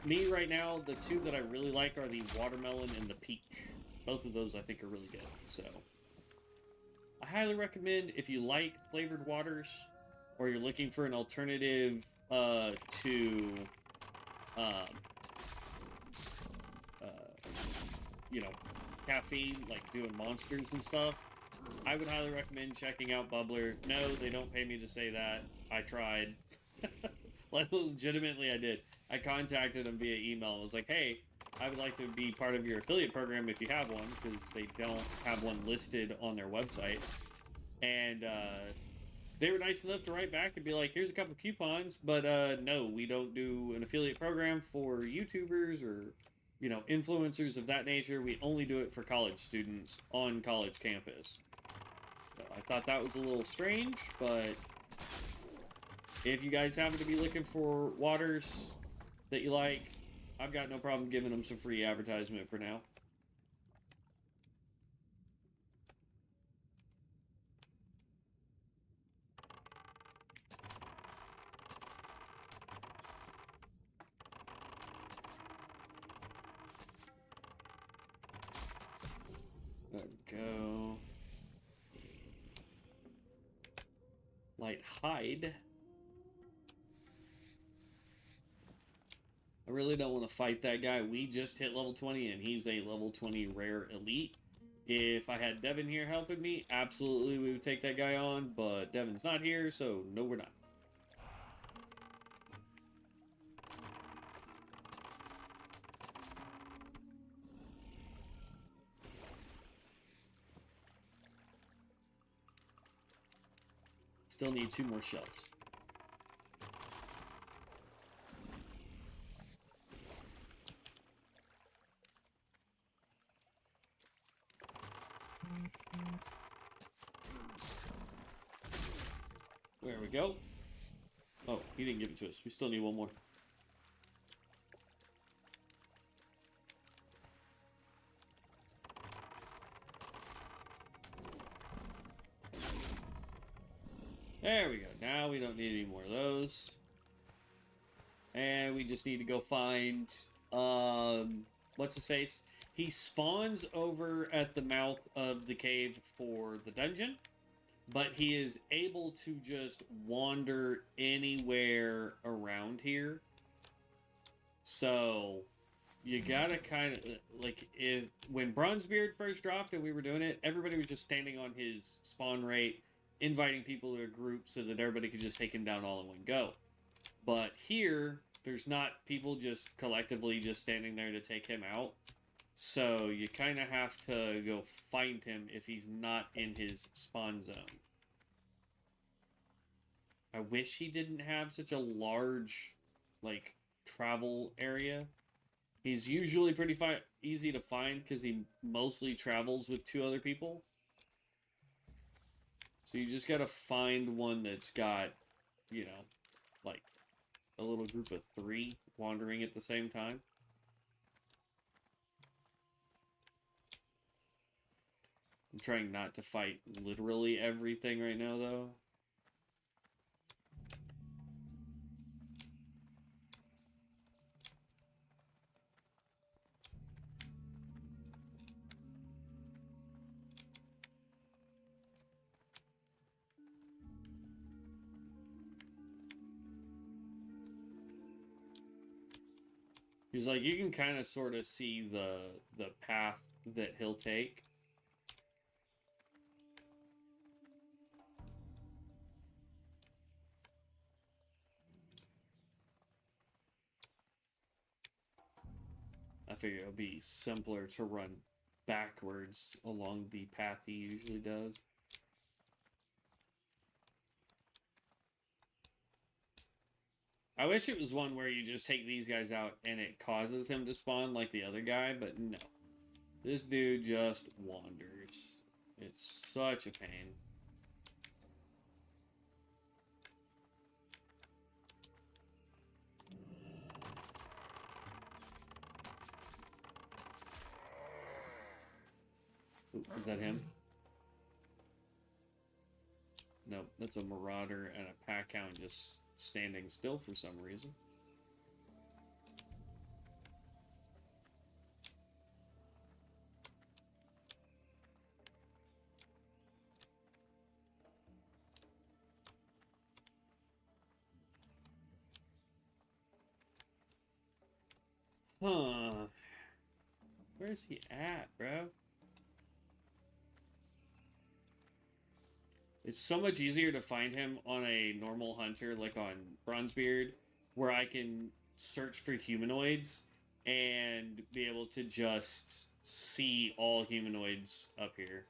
Me right now, the two that I really like are the watermelon and the peach. Both of those I think are really good. So I highly recommend if you like flavored waters or you're looking for an alternative to you know, caffeine, like doing monsters and stuff, I would highly recommend checking out Bubbler. No, they don't pay me to say that. I tried. Like, legitimately, I did. I contacted them via email and was like, hey, I would like to be part of your affiliate program if you have one, because they don't have one listed on their website. And they were nice enough to write back and be like, here's a couple coupons, but no, we don't do an affiliate program for YouTubers or, you know, influencers of that nature. We only do it for college students on college campus. So I thought that was a little strange, but if you guys happen to be looking for waters that you like, I've got no problem giving them some free advertisement for now. Light hide. I really don't want to fight that guy. We just hit level 20 and he's a level 20 rare elite. If I had Devin here helping me, absolutely we would take that guy on, but Devin's not here, so no, we're not. Still need 2 more shells. There we go. Oh, he didn't give it to us. We still need 1 more. There we go. Now we don't need any more of those. And we just need to go find, what's his face? He spawns over at the mouth of the cave for the dungeon, but he is able to just wander anywhere around here. So you gotta kind of, like, when Bronzebeard first dropped and we were doing it, everybody was just standing on his spawn rate, inviting people to a group so that everybody could just take him down all in one go. But here, there's not people just collectively just standing there to take him out. So you kind of have to go find him if he's not in his spawn zone. I wish he didn't have such a large, like, travel area. He's usually pretty easy to find because he mostly travels with 2 other people. So you just gotta find one that's got, you know, like a little group of 3 wandering at the same time. I'm trying not to fight literally everything right now, though. He's like, you can kind of sort of see the path that he'll take. I figure it'll be simpler to run backwards along the path he usually does. I wish it was one where you just take these guys out and it causes him to spawn like the other guy, but no. This dude just wanders. It's such a pain. Ooh, is that him? Nope, that's a marauder and a pack hound just standing still for some reason. Huh. Where's he at, bro? It's so much easier to find him on a normal hunter, like on Bronzebeard, where I can search for humanoids and be able to just see all humanoids up here.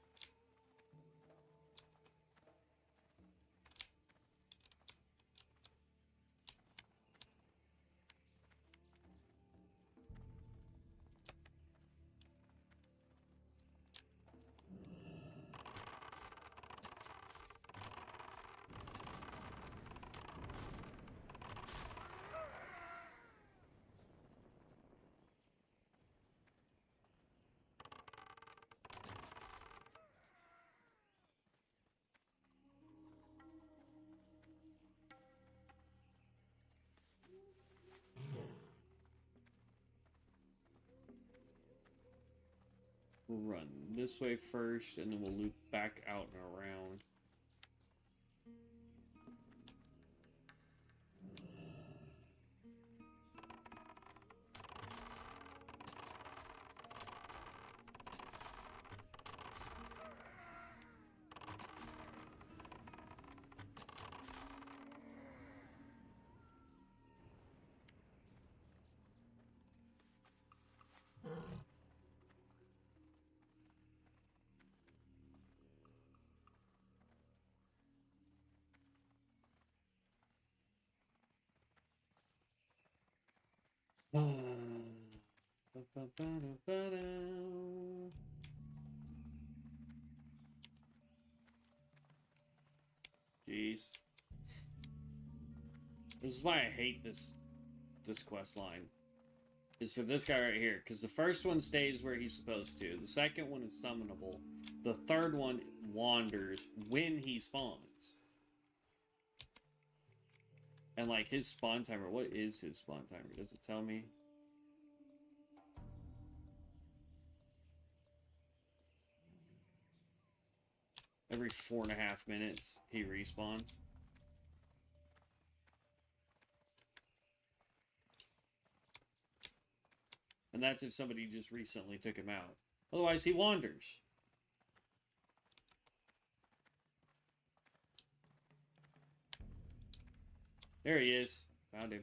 We'll run this way first, and then we'll loop back out and around. Jeez. This is why I hate this quest line. Is for this guy right here, because the first one stays where he's supposed to. The second one is summonable. The third one wanders when he spawns. And like his spawn timer, what is his spawn timer? Does it tell me? Every 4.5 minutes he respawns. And that's if somebody just recently took him out. Otherwise, he wanders. There he is. Found him.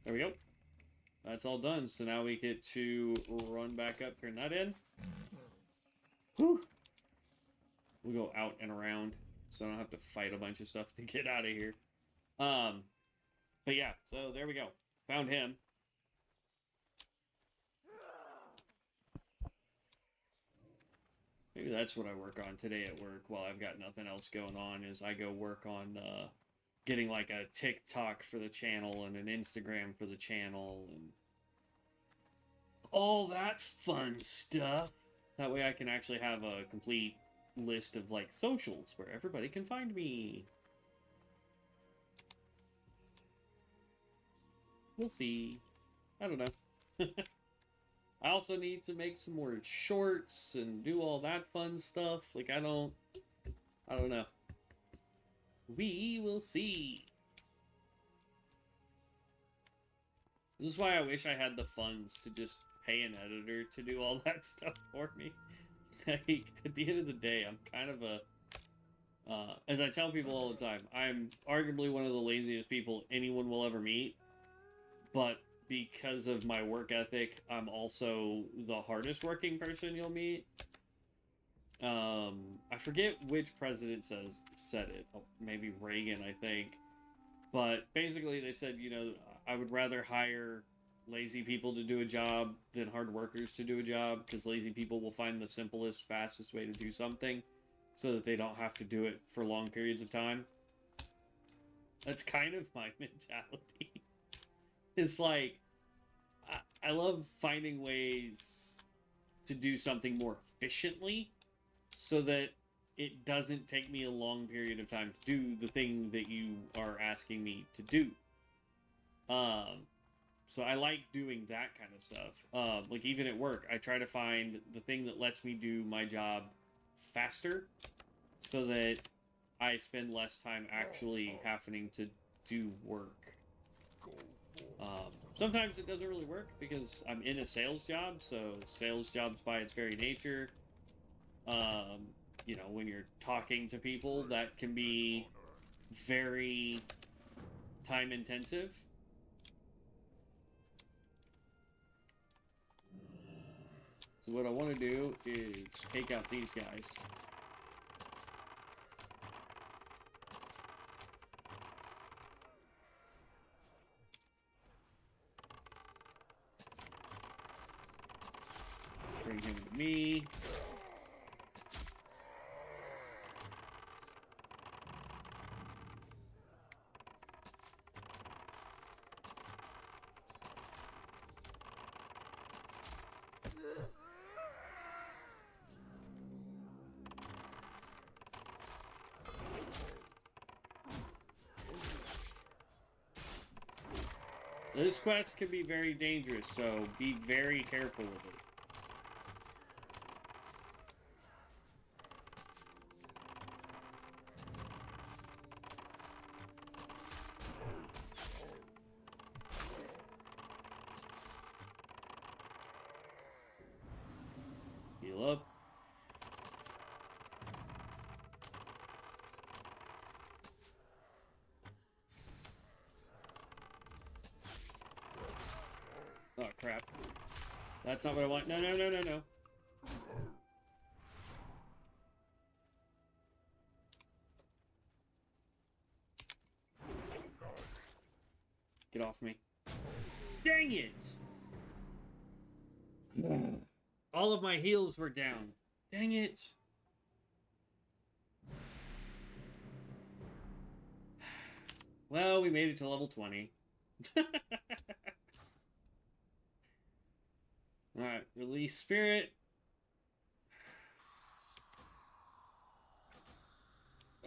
There we go. That's all done. So now we get to run back up here. Not in. Whew. We'll go out and around, so I don't have to fight a bunch of stuff to get out of here. But yeah, so there we go. Found him. Maybe that's what I work on today at work while I've got nothing else going on, is I go work on getting like a TikTok for the channel and an Instagram for the channel and all that fun stuff. That way I can actually have a complete list of like socials where everybody can find me. We'll see. I don't know. I also need to make some more shorts and do all that fun stuff. Like I don't know. We will see. This is why I wish I had the funds to just pay an editor to do all that stuff for me. Like, at the end of the day, I'm kind of a... as I tell people all the time, I'm arguably one of the laziest people anyone will ever meet. But because of my work ethic, I'm also the hardest working person you'll meet. I forget which president said it. Oh, maybe Reagan, I think. But basically they said, you know, I would rather hire lazy people to do a job than hard workers to do a job, because lazy people will find the simplest, fastest way to do something so that they don't have to do it for long periods of time. That's kind of my mentality. It's like, I love finding ways to do something more efficiently so that it doesn't take me a long period of time to do the thing that you are asking me to do. So I like doing that kind of stuff. Like even at work, I try to find the thing that lets me do my job faster so that I spend less time actually having to do work. Sometimes it doesn't really work because I'm in a sales job, so sales jobs by its very nature, you know, when you're talking to people, that can be very time intensive. So what I want to do is take out these guys. Bring him to me. This quest can be very dangerous, so be very careful with it. Heal up. Oh, crap. That's not what I want. No, no, no, no, no. Get off me. Dang it! All of my heals were down. Dang it. Well, we made it to level 20. Alright, release spirit.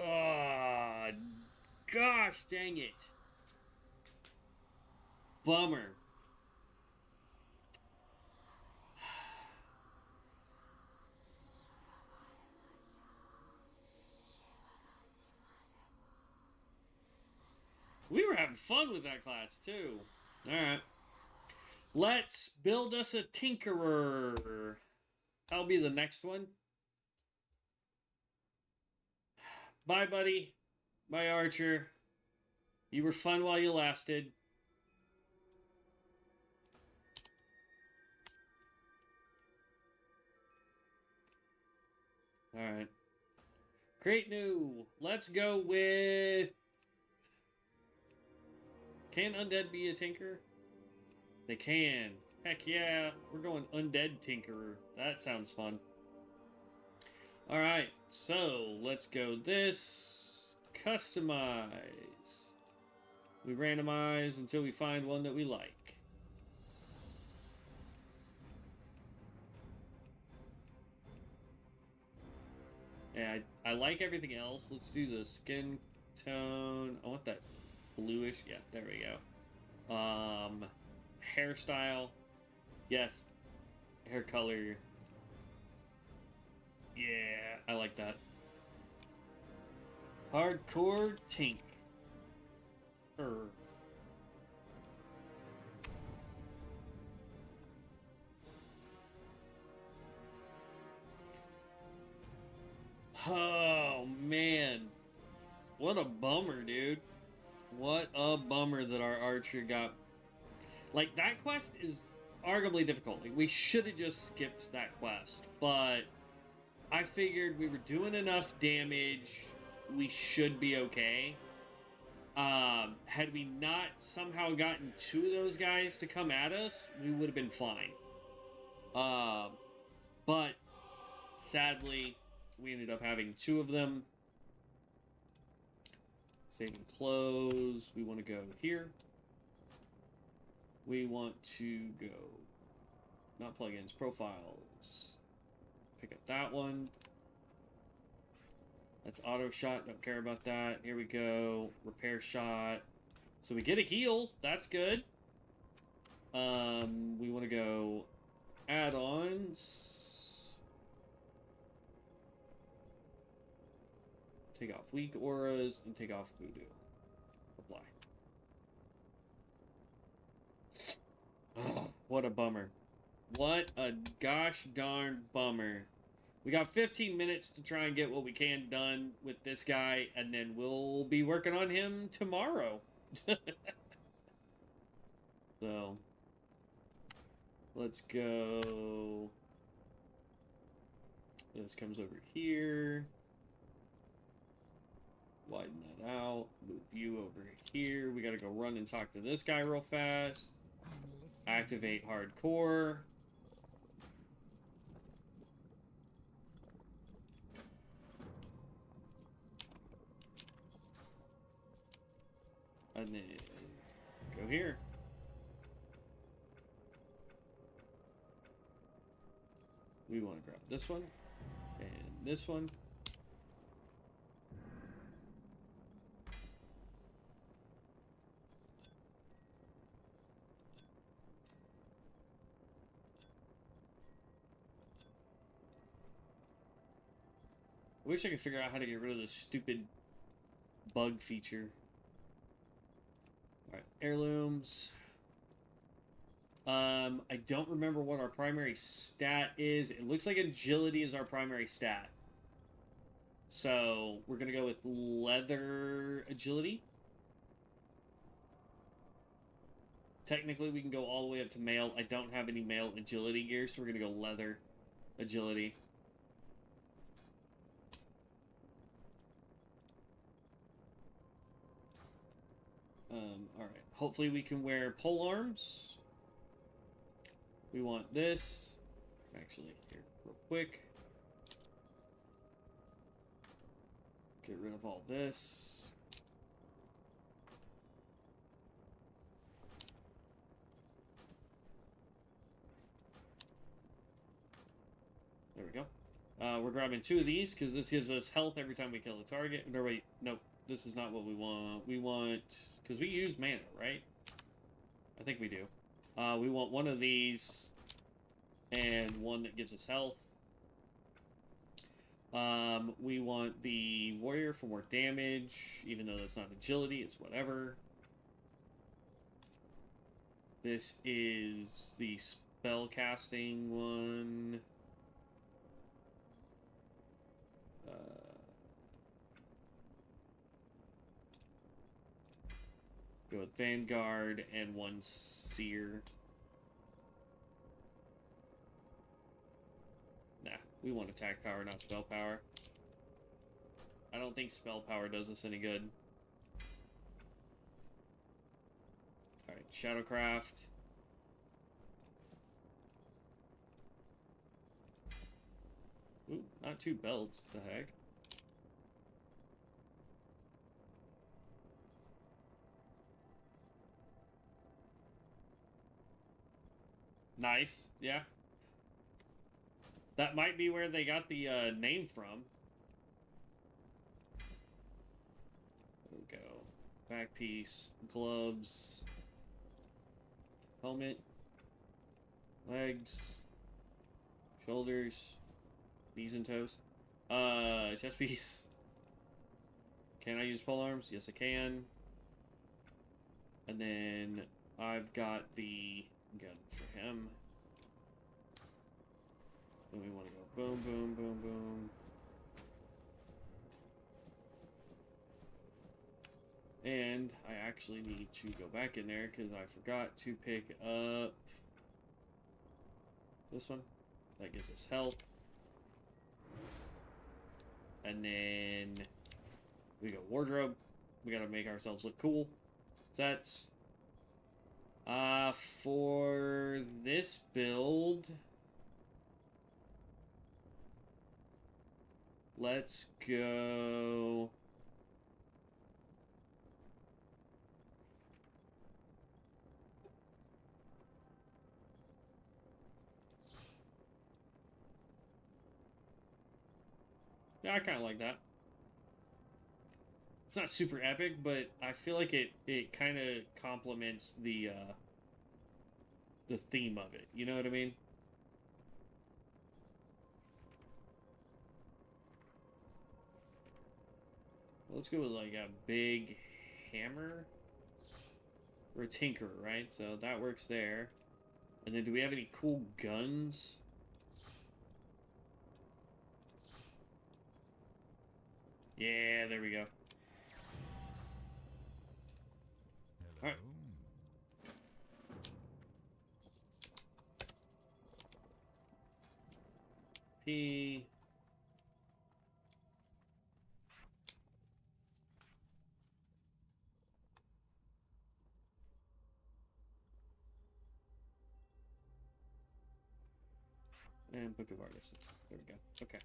Oh, gosh dang it. Bummer. We were having fun with that class, too. Alright. Let's build us a Tinkerer. That'll be the next one. Bye, buddy. Bye, Archer. You were fun while you lasted. Alright. Create new. Let's go with... Can Undead be a Tinker? They can. Heck yeah. We're going Undead Tinkerer. That sounds fun. Alright. So, let's go this. Customize. We randomize until we find one that we like. Yeah, I like everything else. Let's do the skin tone. I want that bluish. Yeah, there we go. Hairstyle. Yes. Hair color. Yeah, I like that. Hardcore Tink. Oh, man. What a bummer, dude. What a bummer that our archer got... Like, that quest is arguably difficult. Like, we should have just skipped that quest. But I figured we were doing enough damage. We should be okay. Had we not somehow gotten 2 of those guys to come at us, we would have been fine. But sadly, we ended up having 2 of them. Saving clothes. We want to go here. We want to go... Not plugins, profiles. Pick up that one. That's auto shot. Don't care about that. Here we go. Repair shot. So we get a heal. That's good. We want to go add-ons. Take off weak auras and take off voodoo. Apply. Oh, what a bummer. What a gosh darn bummer. We got 15 minutes to try and get what we can done with this guy, and then we'll be working on him tomorrow. So, let's go. This comes over here. Widen that out. Move you over here. We gotta go run and talk to this guy real fast. Activate hardcore. And then go here. We want to grab this one and this one. I wish I could figure out how to get rid of this stupid bug feature. Alright, heirlooms. I don't remember what our primary stat is. It looks like agility is our primary stat. So, we're going to go with leather agility. Technically, we can go all the way up to male. I don't have any male agility gear, so we're going to go leather agility. Alright. Hopefully we can wear pole arms. We want this. Actually, here, real quick. Get rid of all this. There we go. We're grabbing 2 of these because this gives us health every time we kill a target. No, wait, nope. This is not what we want. We want, because we use mana, right? I think we do. We want 1 of these and 1 that gives us health. We want the warrior for more damage, even though that's not agility, it's whatever. This is the spell casting one. Go with Vanguard and 1 Seer. Nah, we want attack power, not spell power. I don't think spell power does us any good. Alright, Shadowcraft. Ooh, not 2 belts, the heck. Nice, yeah. That might be where they got the name from. There we go. Back piece, gloves, helmet, legs, shoulders, knees and toes. Chest piece. Can I use polearms? Yes, I can. And then I've got the gun for him. Then we want to go boom, boom, boom, boom. And I actually need to go back in there because I forgot to pick up this one. That gives us health. And then we go wardrobe. We gotta make ourselves look cool. Sets. For this build, let's go. Yeah, I kind of like that. It's not super epic, but I feel like it kind of complements the theme of it. You know what I mean? Let's go with like a big hammer or a tinkerer, right? So that works there. And then do we have any cool guns? Yeah, there we go. All right. P. And Book of Artists. There we go. Okay.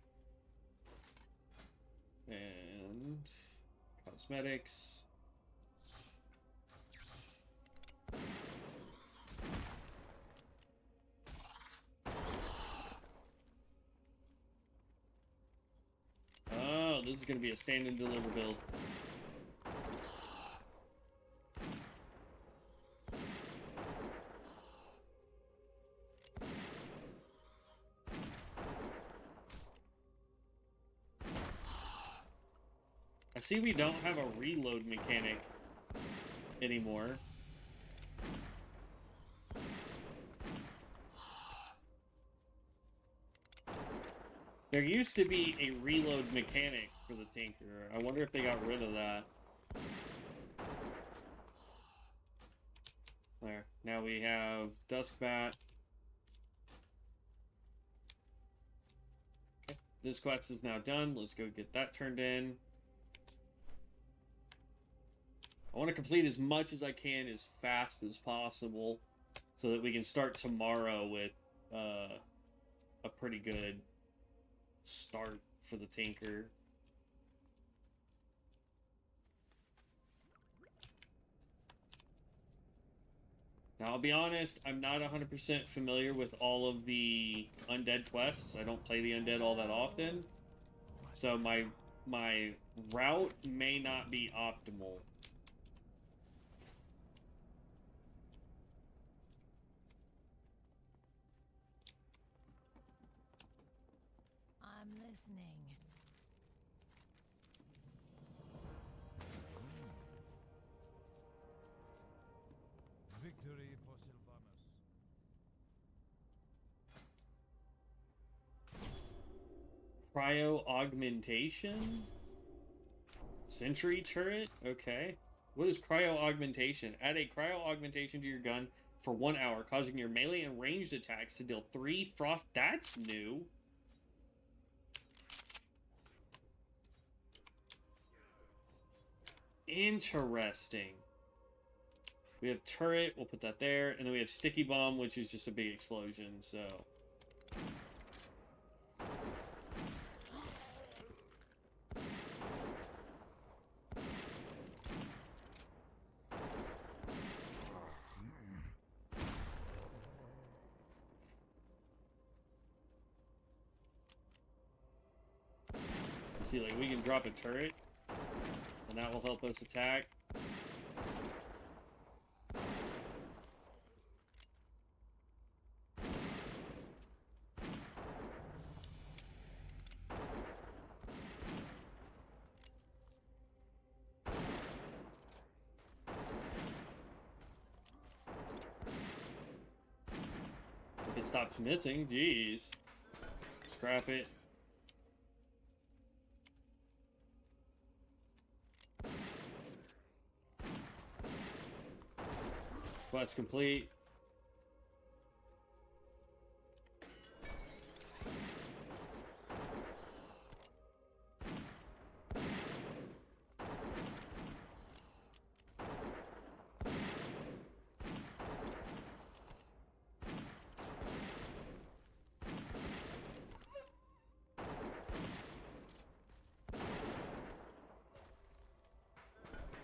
And cosmetics. Oh, this is going to be a stand and deliver build. I see we don't have a reload mechanic anymore. There used to be a reload mechanic for the Tinkerer. I wonder if they got rid of that. There. Now we have Duskbat. Okay. This quest is now done. Let's go get that turned in. I want to complete as much as I can as fast as possible so that we can start tomorrow with a pretty good start for the Tinker. Now, I'll be honest, I'm not 100% familiar with all of the undead quests. I don't play the undead all that often. So my route may not be optimal. I'm listening. Victory for Sylvanas. Cryo augmentation? Sentry turret? Okay. What is cryo augmentation? Add a cryo augmentation to your gun for 1 hour, causing your melee and ranged attacks to deal 3 frost. That's new. Interesting. We have turret, we'll put that there, and then we have sticky bomb, which is just a big explosion, so... See, like, we can drop a turret, and that will help us attack. If it stops missing, jeez. Scrap it. Quest complete.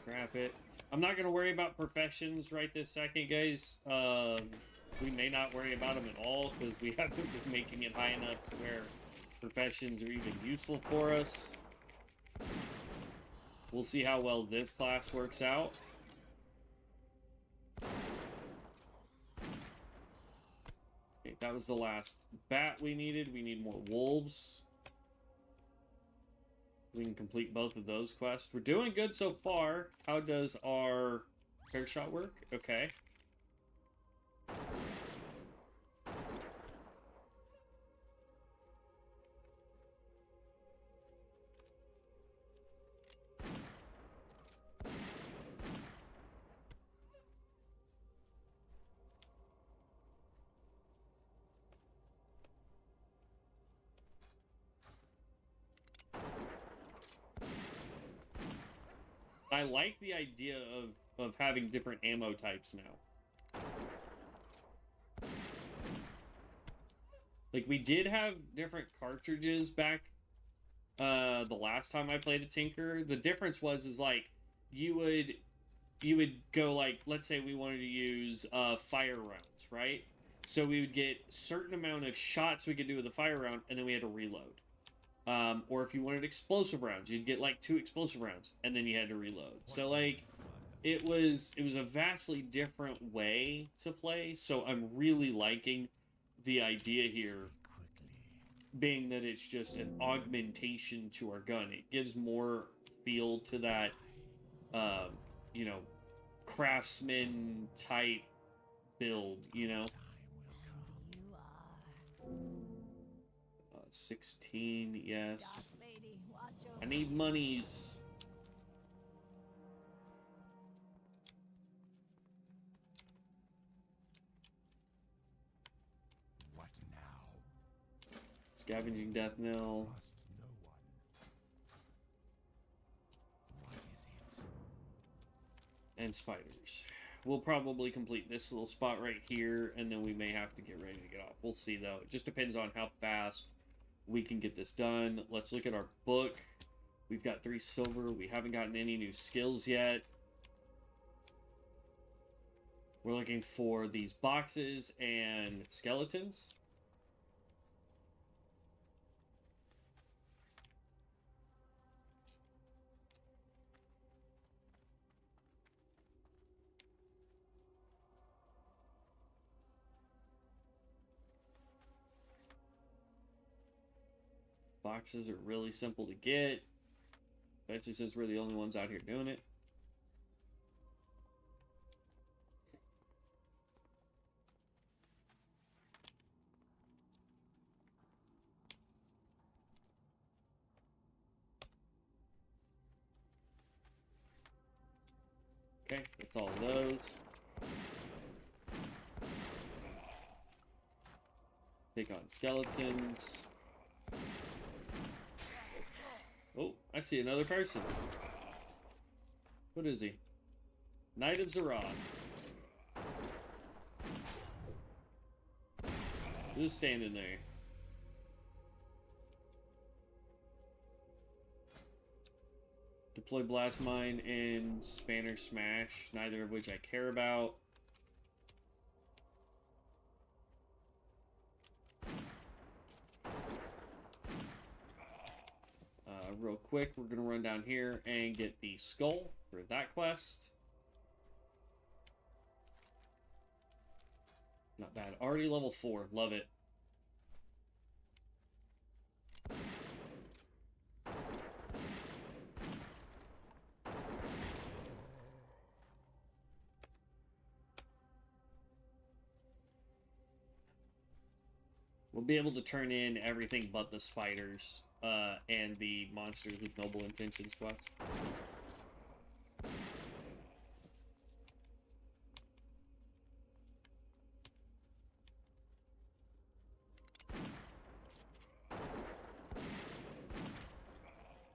Scrap it. I'm not going to worry about professions right this second, guys. We may not worry about them at all because we haven't been making it high enough to where professions are even useful for us. We'll see how well this class works out. Okay, that was the last bat we needed. We need more wolves. We can complete both of those quests. We're doing good so far. How does our hair shot work? Okay. I like the idea of having different ammo types now. Like, we did have different cartridges back the last time I played a Tinker. The difference was like you would go, like, let's say we wanted to use fire rounds, right? So we would get certain amount of shots we could do with a fire round, and then we had to reload. Or if you wanted explosive rounds, you'd get like 2 explosive rounds, and then you had to reload. So, like, it was a vastly different way to play. So I'm really liking the idea here, being that it's just an augmentation to our gun. It gives more feel to that, you know, craftsman type build, you know. 16, yes. I need monies. Scavenging death knell. Trust no one. What is it? And spiders. We'll probably complete this little spot right here, and then we may have to get ready to get off. We'll see, though. It just depends on how fast we can get this done. Let's look at our book. We've got 3 silver. We haven't gotten any new skills yet. We're looking for these boxes and skeletons. Boxes are really simple to get. Especially since we're the only ones out here doing it. Okay, that's all of those. Take on skeletons. Oh, I see another person. What is he? Knight of Azeroth. Who's standing there? Deploy Blast Mine and Spanner Smash, neither of which I care about. Real quick, we're going to run down here and get the skull for that quest. Not bad. Already level 4. Love it. We'll be able to turn in everything but the spiders and the monsters with noble intentions quests.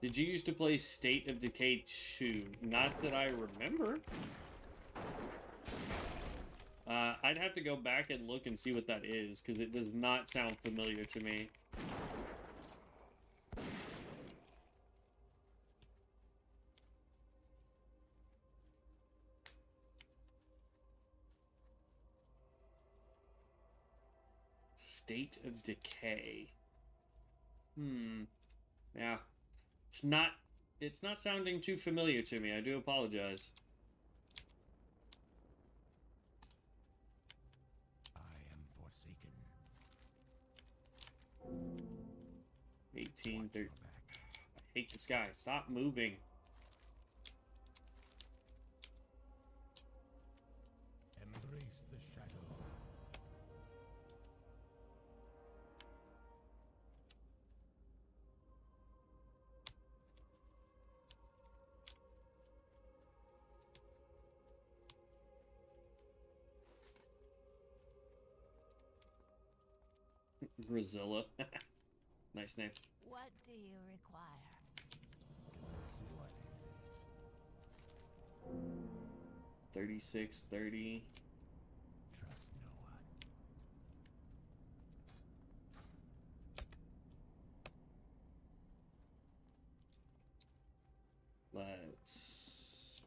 Did you used to play State of Decay 2? Not that I remember. I'd have to go back and look and see what that is, because it does not sound familiar to me. State of Decay. Yeah. It's not sounding too familiar to me. I do apologize. I am forsaken. 18, Watch 30. your back. I hate this guy. Stop moving. Embrace the shadow. Grazilla. Nice name. What do you require? This is what is it? 36, 30. Trust no one.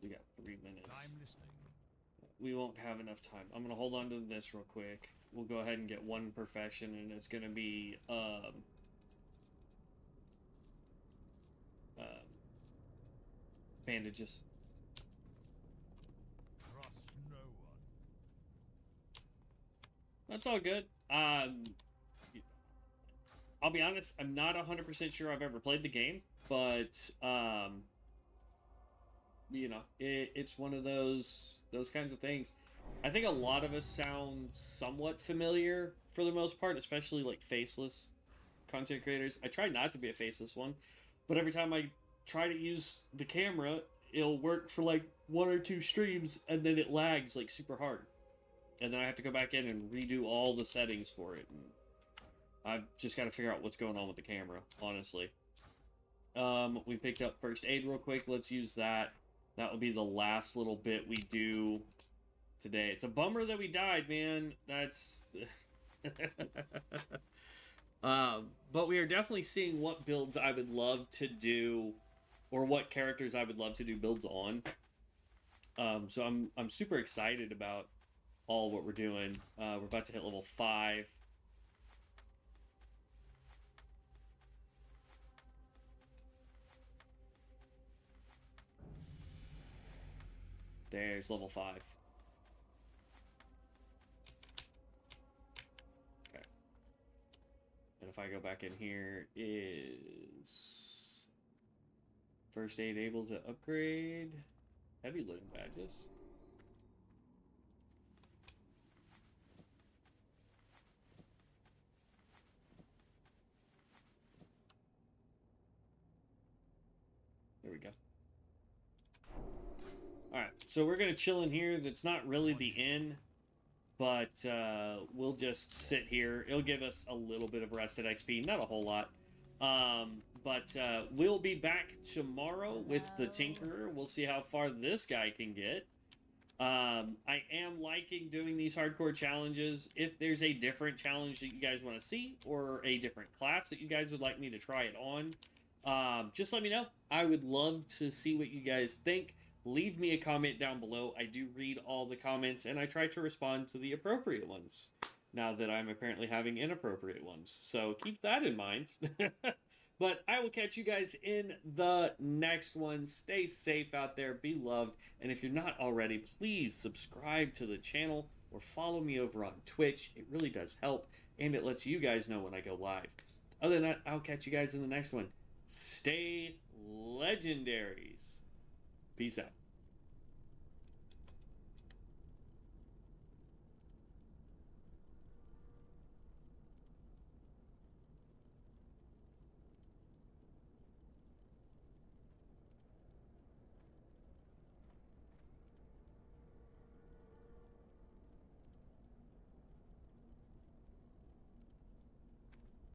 We got 3 minutes. I'm listening. We won't have enough time. I'm gonna hold on to this real quick. We'll go ahead and get one profession, and it's gonna be bandages. Trust no one. That's all good. I'll be honest, I'm not 100% sure I've ever played the game, but you know, it's one of those kinds of things. I think a lot of us sound somewhat familiar for the most part, especially like faceless content creators. I try not to be a faceless one, but every time I try to use the camera, it'll work for like 1 or 2 streams, and then it lags like super hard. And then I have to go back in and redo all the settings for it. And I've just got to figure out what's going on with the camera, honestly. We picked up first aid real quick. Let's use that. That will be the last little bit we do today. It's a bummer that we died, man. That's... but we are definitely seeing what builds I would love to do, or what characters I would love to do builds on. So I'm super excited about all what we're doing. We're about to hit level 5. There's level 5. Okay. And if I go back in here, is first aid able to upgrade? Heavy looting badges. There we go. Alright, so we're going to chill in here. That's not really the inn, but we'll just sit here. It'll give us a little bit of rested XP, not a whole lot. But we'll be back tomorrow with the Tinkerer. We'll see how far this guy can get. I am liking doing these hardcore challenges. If there's a different challenge that you guys want to see, or a different class that you guys would like me to try it on, just let me know. I would love to see what you guys think. Leave me a comment down below. I do read all the comments, and I try to respond to the appropriate ones, now that I'm apparently having inappropriate ones. So keep that in mind. But I will catch you guys in the next one. Stay safe out there. Be loved. And if you're not already, please subscribe to the channel or follow me over on Twitch. It really does help, and it lets you guys know when I go live. Other than that, I'll catch you guys in the next one. Stay legendaries. Peace out.